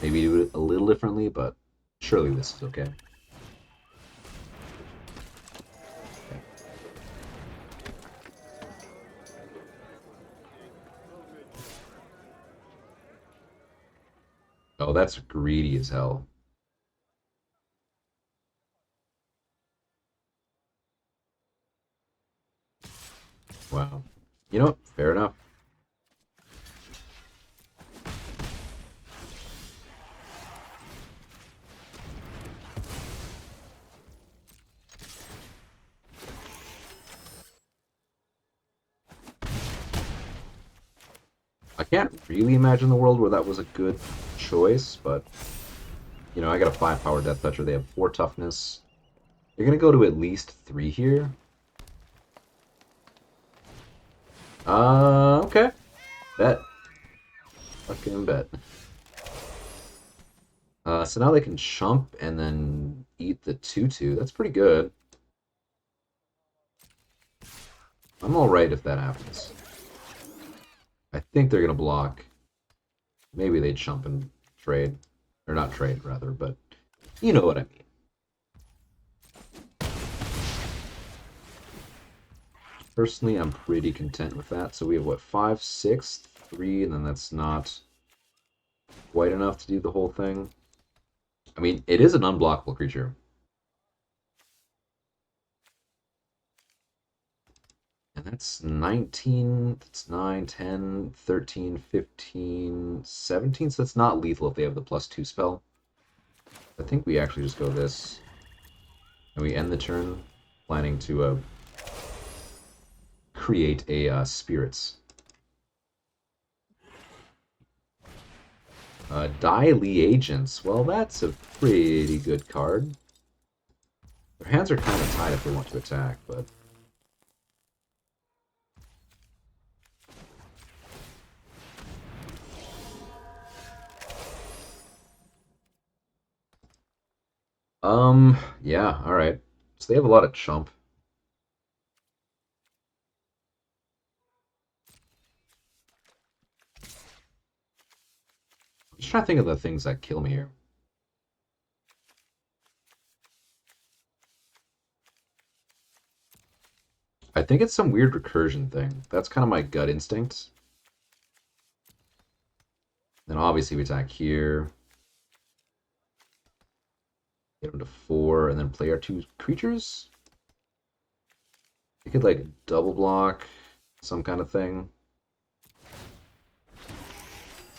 maybe do it a little differently, but surely this is okay. Oh, that's greedy as hell. Wow. You know what? Fair enough. I can't really imagine the world where that was a good choice, but I got a 5 power Death Toucher. They have 4 toughness. You're gonna go to at least 3 here. Okay. Bet. Fucking bet. So now they can chump and then eat the 2/2. That's pretty good. I'm alright if that happens. I think they're gonna block. Maybe they chump and trade. Or not trade, rather, but you know what I mean. Personally, I'm pretty content with that. So we have, what, 5, 6, 3, and then that's not quite enough to do the whole thing. I mean, it is an unblockable creature. And that's 19, that's 9, 10, 13, 15, 17, so that's not lethal if they have the +2 spell. I think we actually just go this. And we end the turn planning to create a spirits. Daily Agents. Well, that's a pretty good card. Their hands are kind of tied if they want to attack, but... yeah, alright. So they have a lot of chump. I'm just trying to think of the things that kill me here. I think it's some weird recursion thing. That's kind of my gut instinct. Then obviously we attack here. Get him to 4, and then play our 2 creatures? We could, like, double block some kind of thing.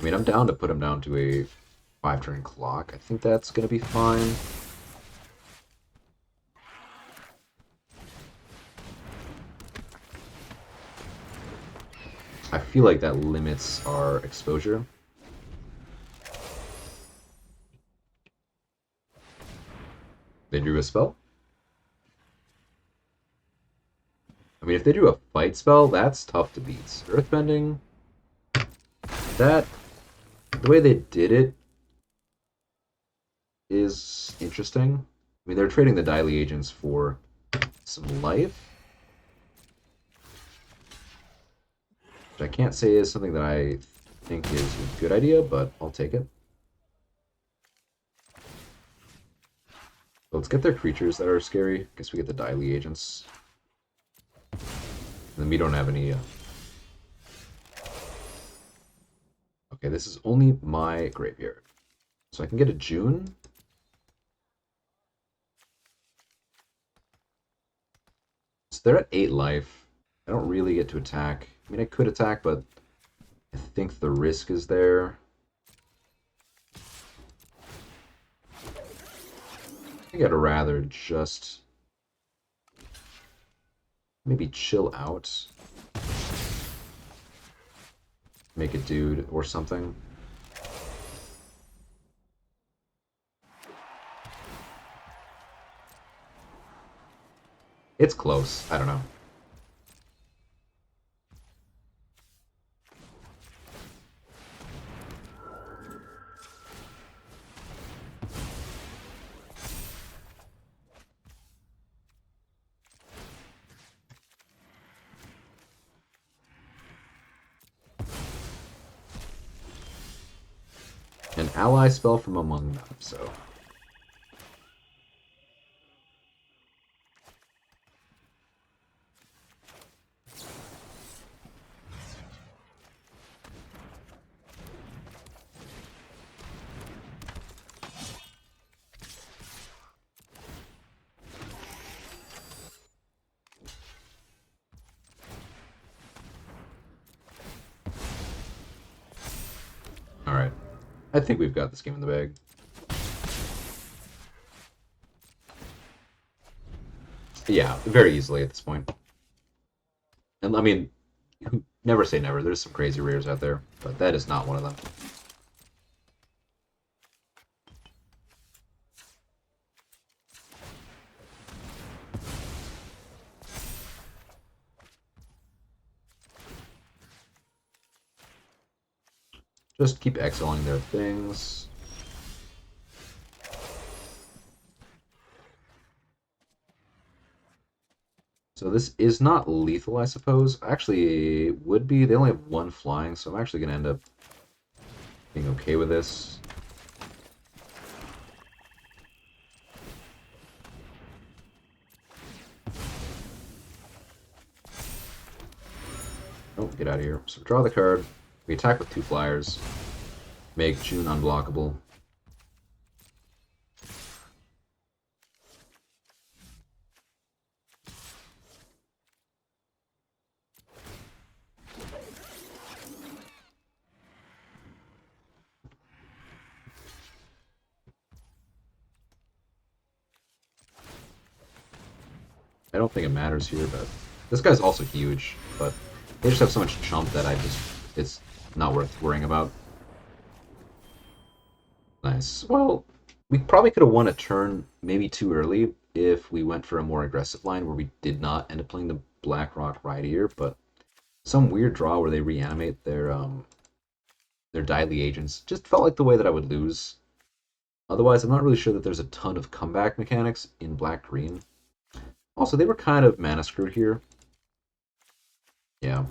I mean, I'm down to put him down to a 5-turn clock. I think that's going to be fine. I feel like that limits our exposure. They drew a spell? I mean, if they drew a fight spell, that's tough to beat. Earthbending, that, the way they did it is interesting. I mean, they're trading the Daily Agents for some life, which I can't say is something that I think is a good idea, but I'll take it. So let's get their creatures that are scary. I guess we get the Daily Agents. And then we don't have any... Okay, this is only my graveyard. So I can get a June. So they're at 8 life. I don't really get to attack. I mean, I could attack, but I think the risk is there. I think I'd rather just maybe chill out. Make a dude or something. It's close. I don't know. An ally spell from among them, so... Alright. I think we've got this game in the bag. Yeah, very easily at this point. And I mean, never say never. There's some crazy rares out there, but that is not one of them. Just keep exiling their things. So this is not lethal, I suppose. Actually, it would be. They only have 1 flying, so I'm actually going to end up being okay with this. Oh, get out of here. So draw the card. We attack with 2 flyers. Make June unblockable. I don't think it matters here, but this guy's also huge, but they just have so much chump that it's not worth worrying about. Nice. Well, we probably could have won a turn maybe too early if we went for a more aggressive line where we did not end up playing the Blackrock Rider, but some weird draw where they reanimate their deadly agents just felt like the way that I would lose. Otherwise, I'm not really sure that there's a ton of comeback mechanics in black-green. Also, they were kind of mana screwed here. Yeah.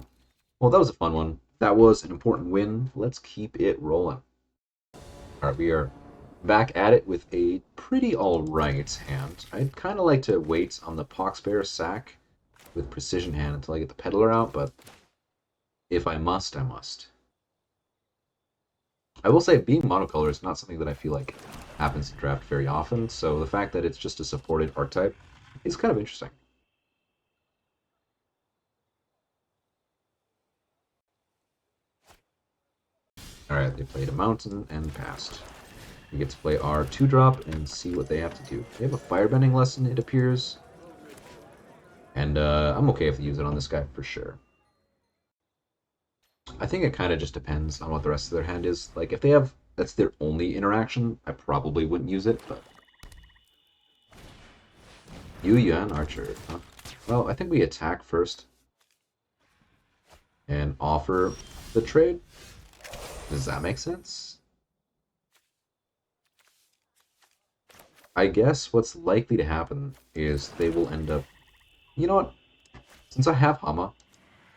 Well, that was a fun one. That was an important win. Let's keep it rolling. Alright, we are back at it with a pretty alright hand. I'd kind of like to wait on the Poxbear sack with Precision Hand until I get the Peddler out, but if I must, I must. I will say, being monocolor is not something that I feel like happens in draft very often, so the fact that it's just a supported archetype is kind of interesting. Alright, they played a mountain and passed. We get to play our 2-drop and see what they have to do. They have a firebending lesson, it appears. And I'm okay if they use it on this guy for sure. I think it kind of just depends on what the rest of their hand is. Like, if they have, that's their only interaction, I probably wouldn't use it, but... Yu Yuan Archer. Huh? Well, I think we attack first. And offer the trade. Does that make sense? I guess what's likely to happen is they will end up... You know what? Since I have Hama,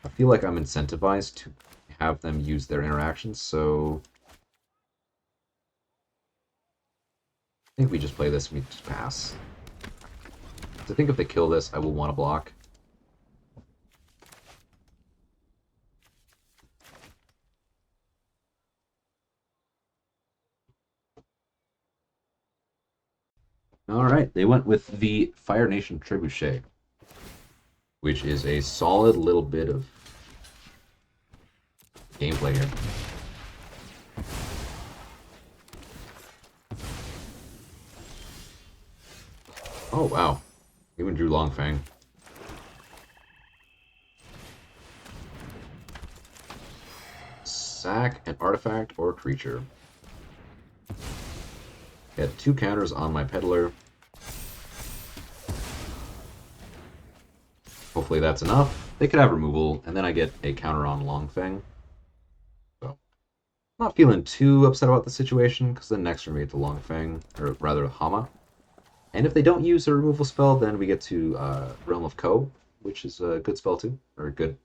I feel like I'm incentivized to have them use their interactions, so... I think we just play this and we just pass. So I think if they kill this, I will want to block. Alright, they went with the Fire Nation Trebuchet, which is a solid little bit of gameplay here. Oh, wow. Even drew Longfang. Sack an artifact or creature. Get 2 counters on my Peddler. Hopefully that's enough. They could have removal, and then I get a counter on Longfang. So, not feeling too upset about the situation, because then next turn we get to Longfang, or rather Hama. And if they don't use a removal spell, then we get to Realm of Ko, which is a good spell too, or a good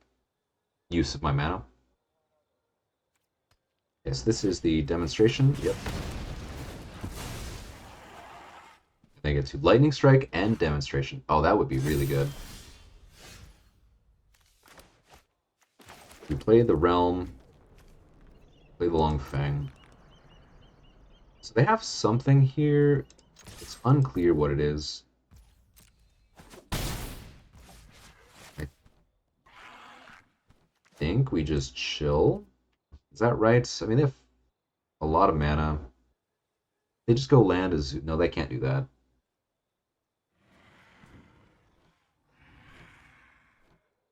use of my mana. Yes, this is the demonstration. Yep. They get to Lightning Strike and Demonstration. Oh, that would be really good. We play the Realm, play the Longfang. So they have something here. It's unclear what it is. I think we just chill. Is that right? I mean, they have a lot of mana. They just go land as... No, they can't do that.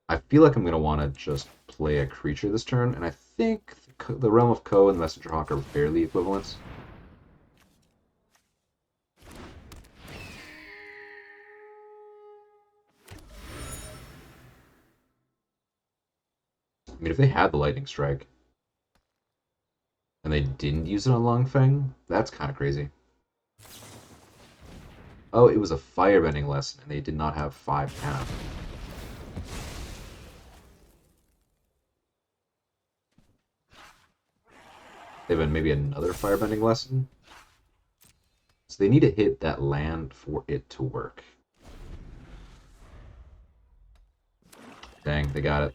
I feel like I'm going to want to just play a creature this turn, and I think the Realm of Ko and the Messenger Hawk are fairly equivalent. I mean, if they had the Lightning Strike, and they didn't use it on Longfang, that's kind of crazy. Oh, it was a Firebending lesson, and they did not have 5 mana. They have maybe another Firebending lesson. So they need to hit that land for it to work. Dang, they got it.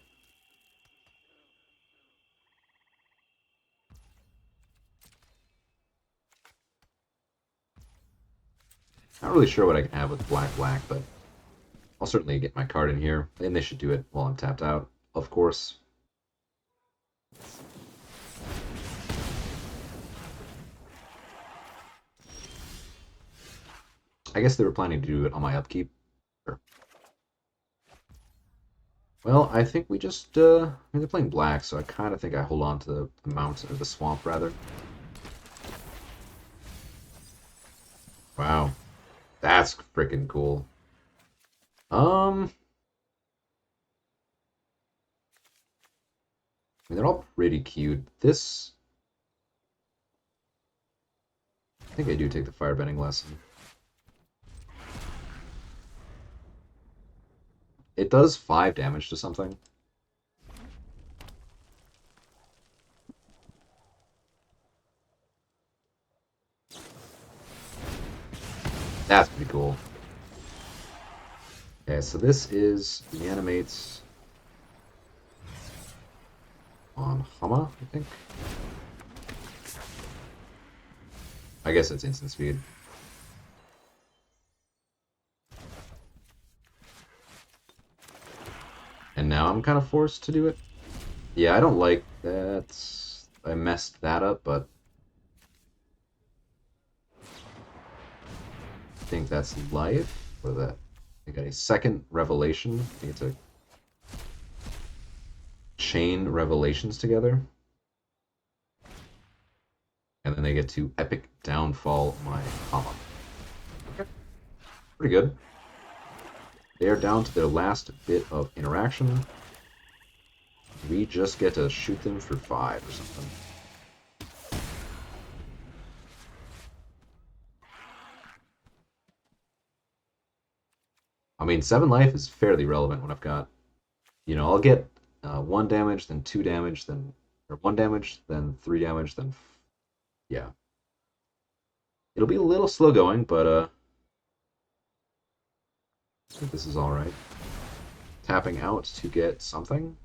Not really sure what I can have with black, but I'll certainly get my card in here, and they should do it while I'm tapped out, of course. I guess they were planning to do it on my upkeep. Sure. Well, I think we just, I mean, they're playing black, so I kind of think I hold on to the mountain, or the swamp, rather. Wow, that's freaking cool. Um, I mean, they're all pretty cute. This, I think I do take the firebending lesson. It does 5 damage to something. That's pretty cool. Okay, so this is reanimates on Hama, I think. I guess it's instant speed. And now I'm kind of forced to do it. Yeah, I don't like that. I messed that up, but I think that's life. For that, I got a second revelation. I get to chain revelations together. And then they get to epic downfall my Hama. Okay, pretty good. They are down to their last bit of interaction. We just get to shoot them for 5 or something. I mean, 7 life is fairly relevant when I've got, I'll get 1 damage, then 2 damage, then, or 1 damage, then 3 damage, then, yeah. It'll be a little slow going, but I think this is alright. Tapping out to get something.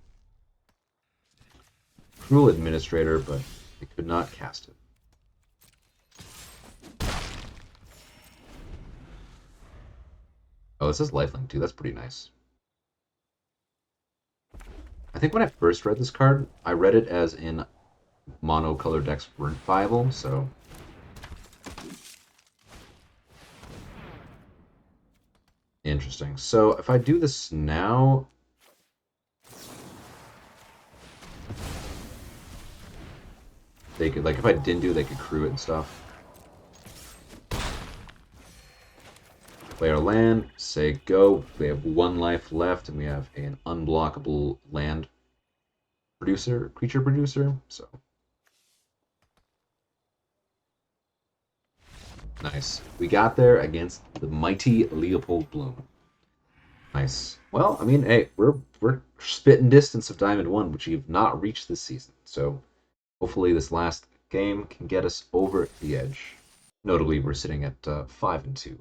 Cruel Administrator, but I could not cast it. Oh, this is lifelink too. That's pretty nice. I think when I first read this card, I read it as in mono-color decks weren't viable, so interesting. So if I do this now, they could, like, if I didn't do it, they could crew it and stuff. Play our land, say go. We have 1 life left, and we have an unblockable land creature producer, so. Nice. We got there against the mighty Leopold Bloom. Nice. Well, I mean, hey, we're spitting distance of Diamond 1, which we've not reached this season. So hopefully this last game can get us over the edge. Notably, we're sitting at 5-2.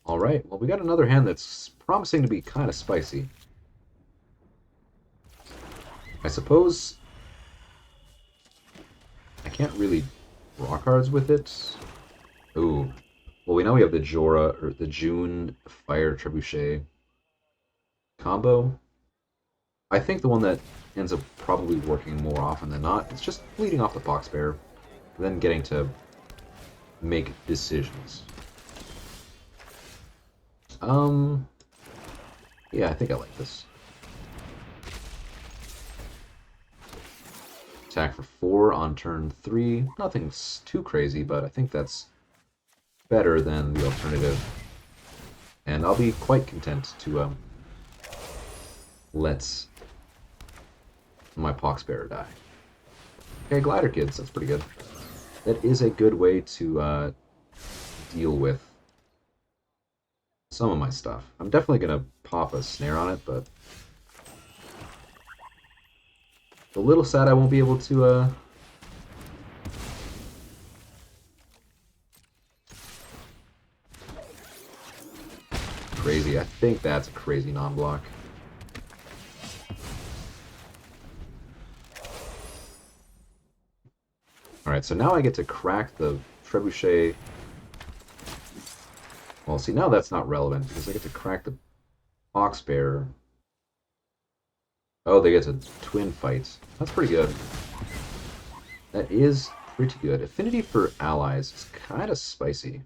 All right. Well, we got another hand that's promising to be kind of spicy. I suppose I can't really draw cards with it. Ooh. Well, we know we have the Jorah, or the June Fire Trebuchet combo. I think the one that ends up probably working more often than not is just leading off the Foxbear, then getting to make decisions. Yeah, I think I like this. Attack for 4 on turn 3. Nothing's too crazy, but I think that's better than the alternative. And I'll be quite content to let my Poxbearer die. Okay, Glider Kids, that's pretty good. That is a good way to deal with some of my stuff. I'm definitely going to pop a snare on it, but a little sad I won't be able to crazy. I think that's a crazy non-block. Alright, so now I get to crack the Trebuchet. Well, see, now that's not relevant, because I get to crack the Foxbearer. Oh, they get to twin fights. That's pretty good. That is pretty good. Affinity for allies is kind of spicy.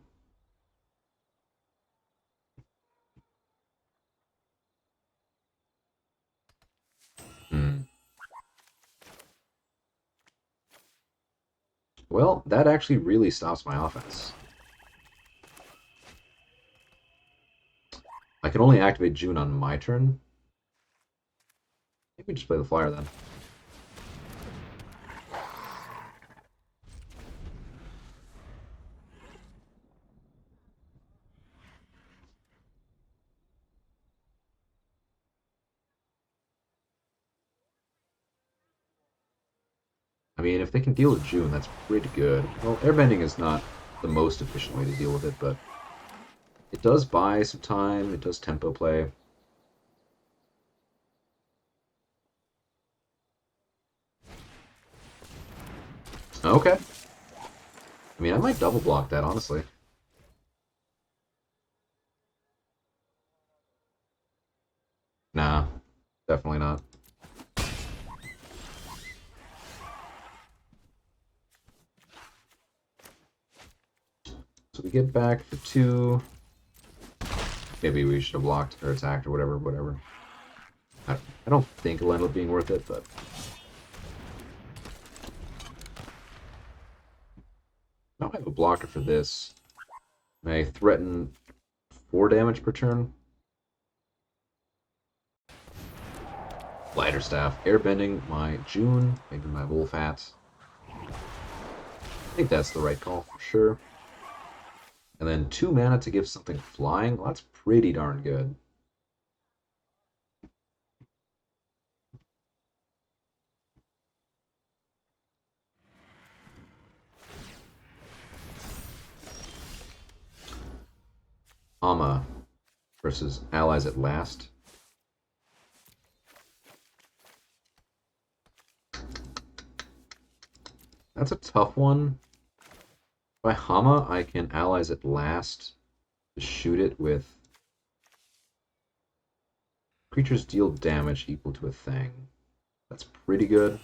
Well, that actually really stops my offense. I can only activate June on my turn. Maybe just play the flyer then. I mean, if they can deal with June, that's pretty good. Well, airbending is not the most efficient way to deal with it, but it does buy some time. It does tempo play. Okay. I mean, I might double block that, honestly. Nah, definitely not. So we get back for 2. Maybe we should have blocked or attacked or whatever. I don't think it'll end up being worth it, but... Now I have a blocker for this. May I threaten 4 damage per turn? Lighter Staff. Airbending my June, maybe my Wolf Hat. I think that's the right call for sure. And then 2 mana to give something flying. Well, that's pretty darn good. Ama versus Allies at Last. That's a tough one. By Hama, I can Allies at Last to shoot it with creatures deal damage equal to a thing. That's pretty good.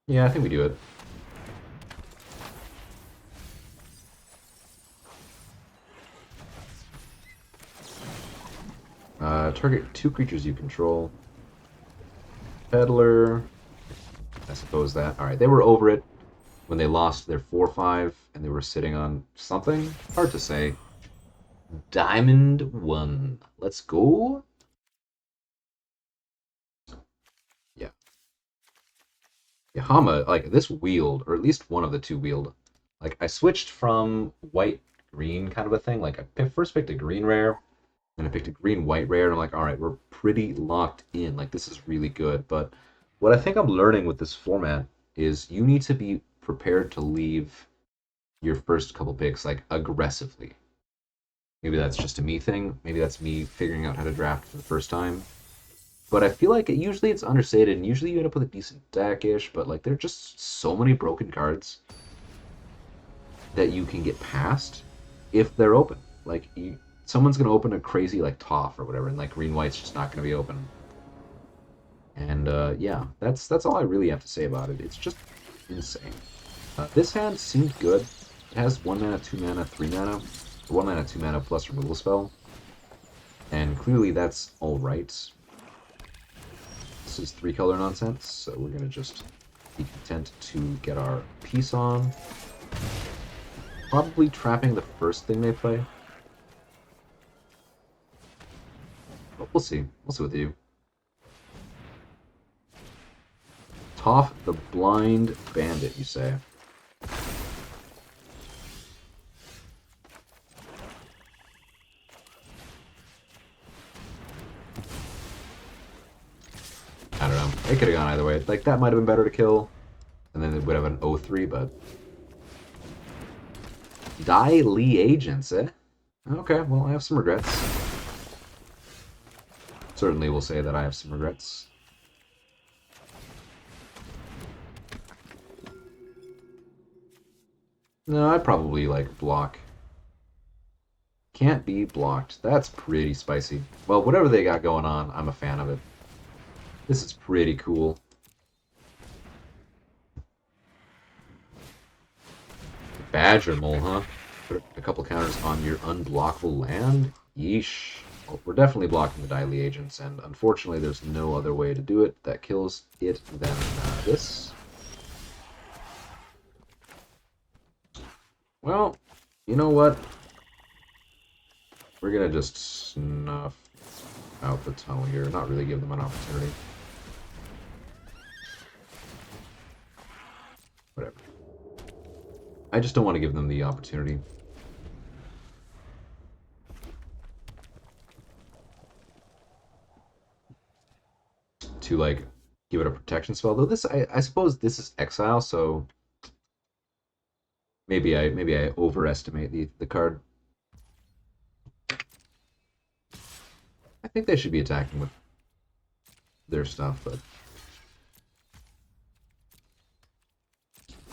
Yeah, I think we do it. Target 2 creatures you control. Peddler. I suppose that. Alright, they were over it when they lost their 4-5 and they were sitting on something. Hard to say. Diamond 1. Let's go. Yeah. Hama, like, this wheeled, or at least one of the 2 wheeled. Like, I switched from white-green kind of a thing. Like, I first picked a green rare, and I picked a green-white rare, and I'm like, alright, we're pretty locked in. Like, this is really good. But what I think I'm learning with this format is you need to be prepared to leave your first couple picks, like, aggressively. Maybe that's just a me thing. Maybe that's me figuring out how to draft for the first time. But I feel like usually it's understated, and usually you end up with a decent deck-ish, but like there are just so many broken cards that you can get past if they're open. Like someone's gonna open a crazy like Toph or whatever, and like green-white's just not gonna be open. And yeah, that's all I really have to say about it. It's just insane. This hand seemed good. It has 1 mana, 2 mana, 3 mana. 1 mana, 2 mana plus removal spell. And clearly that's alright. This is 3-color nonsense, so we're going to just be content to get our piece on. Probably trapping the first thing they play. But we'll see. We'll see what they do. Toph the Blind Bandit, you say? I don't know. It could have gone either way. Like, that might have been better to kill. And then it would have an 0-3, but... Dai Li Agents, eh? Okay, well, I have some regrets. Certainly will say that I have some regrets. No, I'd probably, like, block. Can't be blocked. That's pretty spicy. Well, whatever they got going on, I'm a fan of it. This is pretty cool. Badger Mole, huh? Put a couple counters on your unblockable land? Yeesh. Well, we're definitely blocking the Dai Li Agents, and unfortunately there's no other way to do it that kills it than this. Well, you know what? We're gonna just snuff out the tunnel here, not really give them an opportunity. Whatever. I just don't want to give them the opportunity. To, like, give it a protection spell. Though this, I suppose this is exile, so maybe I overestimate the card. I think they should be attacking with their stuff, but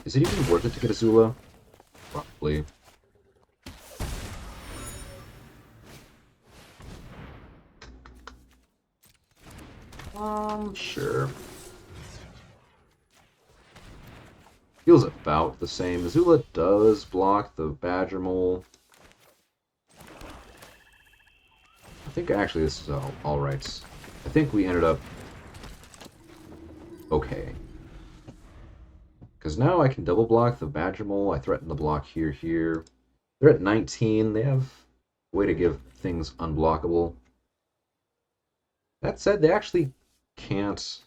is it even worth it to get Azula? Probably. Sure. Feels about the same. Azula does block the Badger Mole. I think actually this is all right. I think we ended up okay. Because now I can double block the Badger Mole. I threaten the block here. They're at 19. They have a way to give things unblockable. That said, they actually can't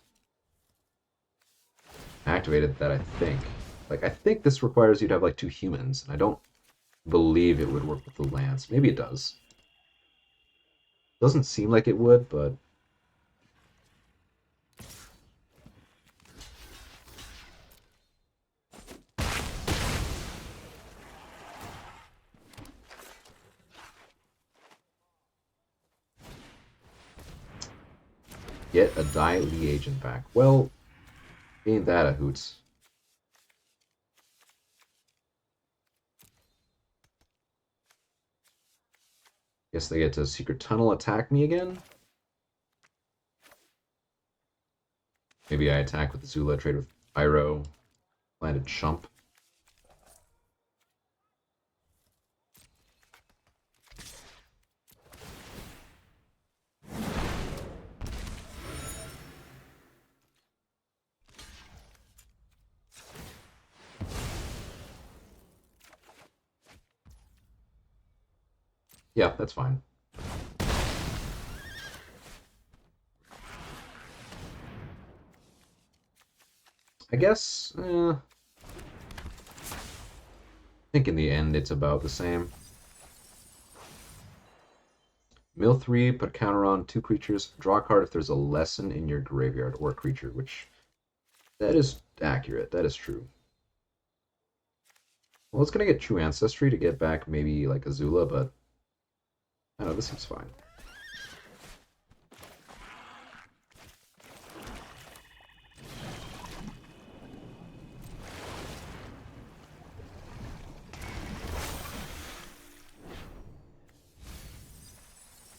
activate it, that I think. Like, I think this requires you to have, like, 2 humans, and I don't believe it would work with the Lance. Maybe it does. Doesn't seem like it would, but... Get a Daily Agent back. Well, ain't that a hoots. Guess they get to Secret Tunnel attack me again? Maybe I attack with Azula, trade with Pyro, landed Chump. Yeah, that's fine. I guess, I think in the end it's about the same. Mill 3, put a counter on 2 creatures, draw a card if there's a lesson in your graveyard or a creature, which, that is accurate, that is true. Well, it's gonna get True Ancestry to get back maybe like Azula, but I don't know, this seems fine.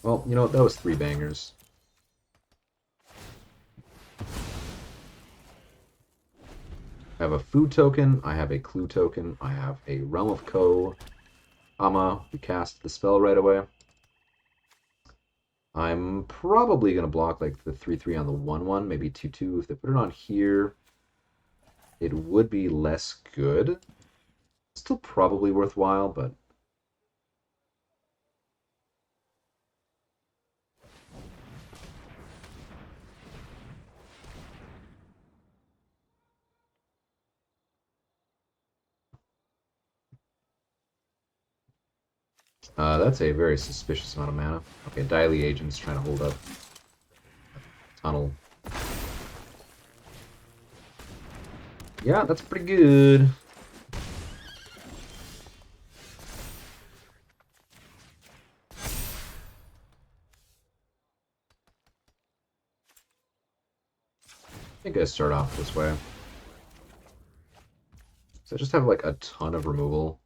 Well, you know, that was 3 bangers. I have a food token, I have a clue token, I have a Realm of Ko. We cast the spell right away. I'm probably going to block like the 3/3 on the 1/1, maybe 2/2. If they put it on here, it would be less good. Still probably worthwhile, but... that's a very suspicious amount of mana. Okay, Daily Agent's trying to hold up. Tunnel. Yeah, that's pretty good. I think I start off this way. So I just have like a ton of removal.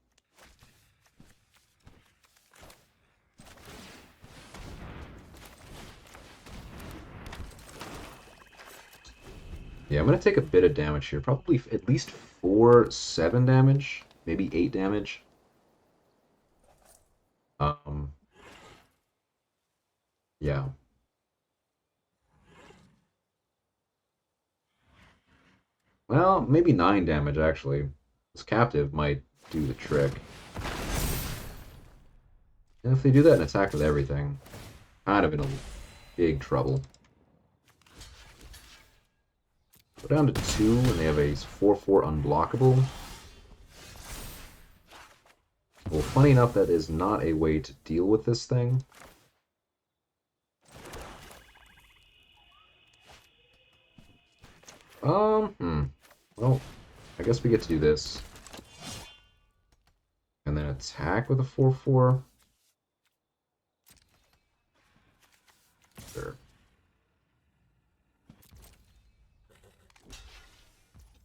Yeah, I'm going to take a bit of damage here. Probably at least 7 damage. Maybe 8 damage. Yeah. Well, maybe 9 damage, actually. This captive might do the trick. And if they do that and attack with everything, kind of in a big trouble. Go down to 2, and they have a 4/4 unblockable. Well, funny enough, that is not a way to deal with this thing. Well, I guess we get to do this. And then attack with a 4/4. Sure. I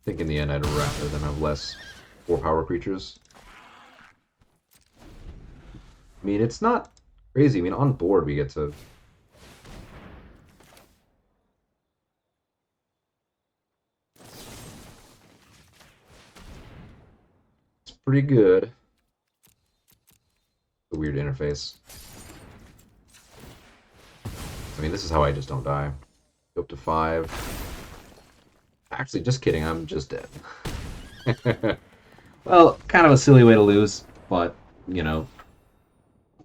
think in the end I'd rather them have less 4-power creatures. I mean, it's not crazy. I mean, on board we get to... It's pretty good. A weird interface. I mean, this is how I just don't die. Go up to 5. Actually, just kidding. I'm just dead. Well, kind of a silly way to lose, but, you know,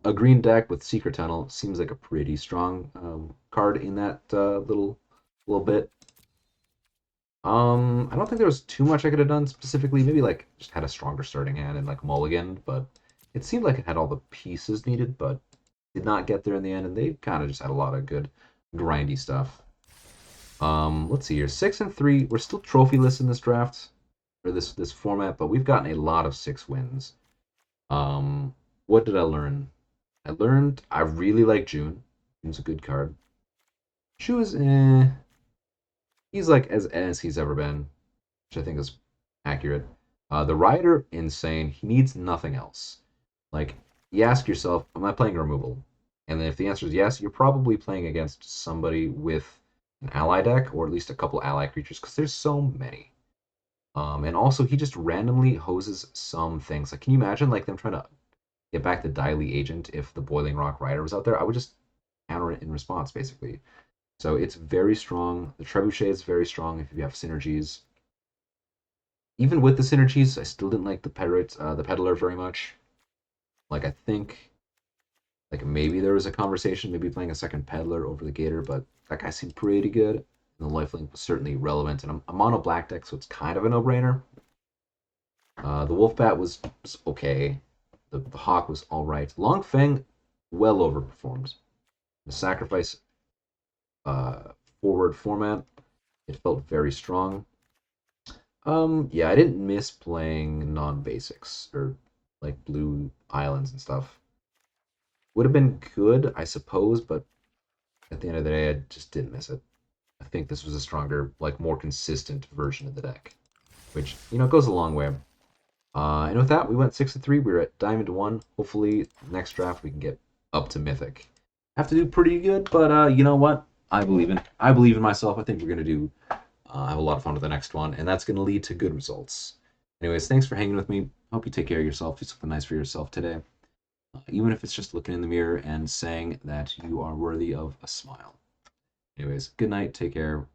a green deck with Secret Tunnel seems like a pretty strong card in that little bit. I don't think there was too much I could have done specifically. Maybe like just had a stronger starting hand and like mulligan, but it seemed like it had all the pieces needed, but did not get there in the end, and they kind of just had a lot of good grindy stuff. Let's see here. 6 and 3. We're still trophyless in this draft or this format, but we've gotten a lot of 6 wins. What did I learn? I learned I really like June. June's a good card. Shu is he's like as he's ever been, which I think is accurate. The Rider, insane. He needs nothing else. Like, you ask yourself, am I playing removal? And then if the answer is yes, you're probably playing against somebody with an ally deck, or at least a couple ally creatures, because there's so many. And also, he just randomly hoses some things. Like, can you imagine like them trying to get back the Diley Agent if the Boiling Rock Rider was out there? I would just counter it in response, basically. So it's very strong. The Trebuchet is very strong if you have synergies. Even with the synergies, I still didn't like the Peddler very much. Like, I think like maybe there was a conversation, maybe playing a second Peddler over the Gator, but that guy seemed pretty good. And the Lifelink was certainly relevant, and I'm on a black deck, so it's kind of a no-brainer. The Wolfbat was okay. The Hawk was all right. Long Feng, well overperformed. The Sacrifice forward format, it felt very strong. Yeah, I didn't miss playing non-basics or like Blue Islands and stuff. Would have been good, I suppose, but at the end of the day, I just didn't miss it. I think this was a stronger, like more consistent version of the deck, which goes a long way. And with that, we went 6 and 3. We were at Diamond 1. Hopefully, next draft we can get up to Mythic. Have to do pretty good, but you know what? I believe in myself. I think we're gonna do have a lot of fun with the next one, and that's gonna lead to good results. Anyways, thanks for hanging with me. Hope you take care of yourself. Do something nice for yourself today, even if it's just looking in the mirror and saying that you are worthy of a smile. Anyways, good night. Take care.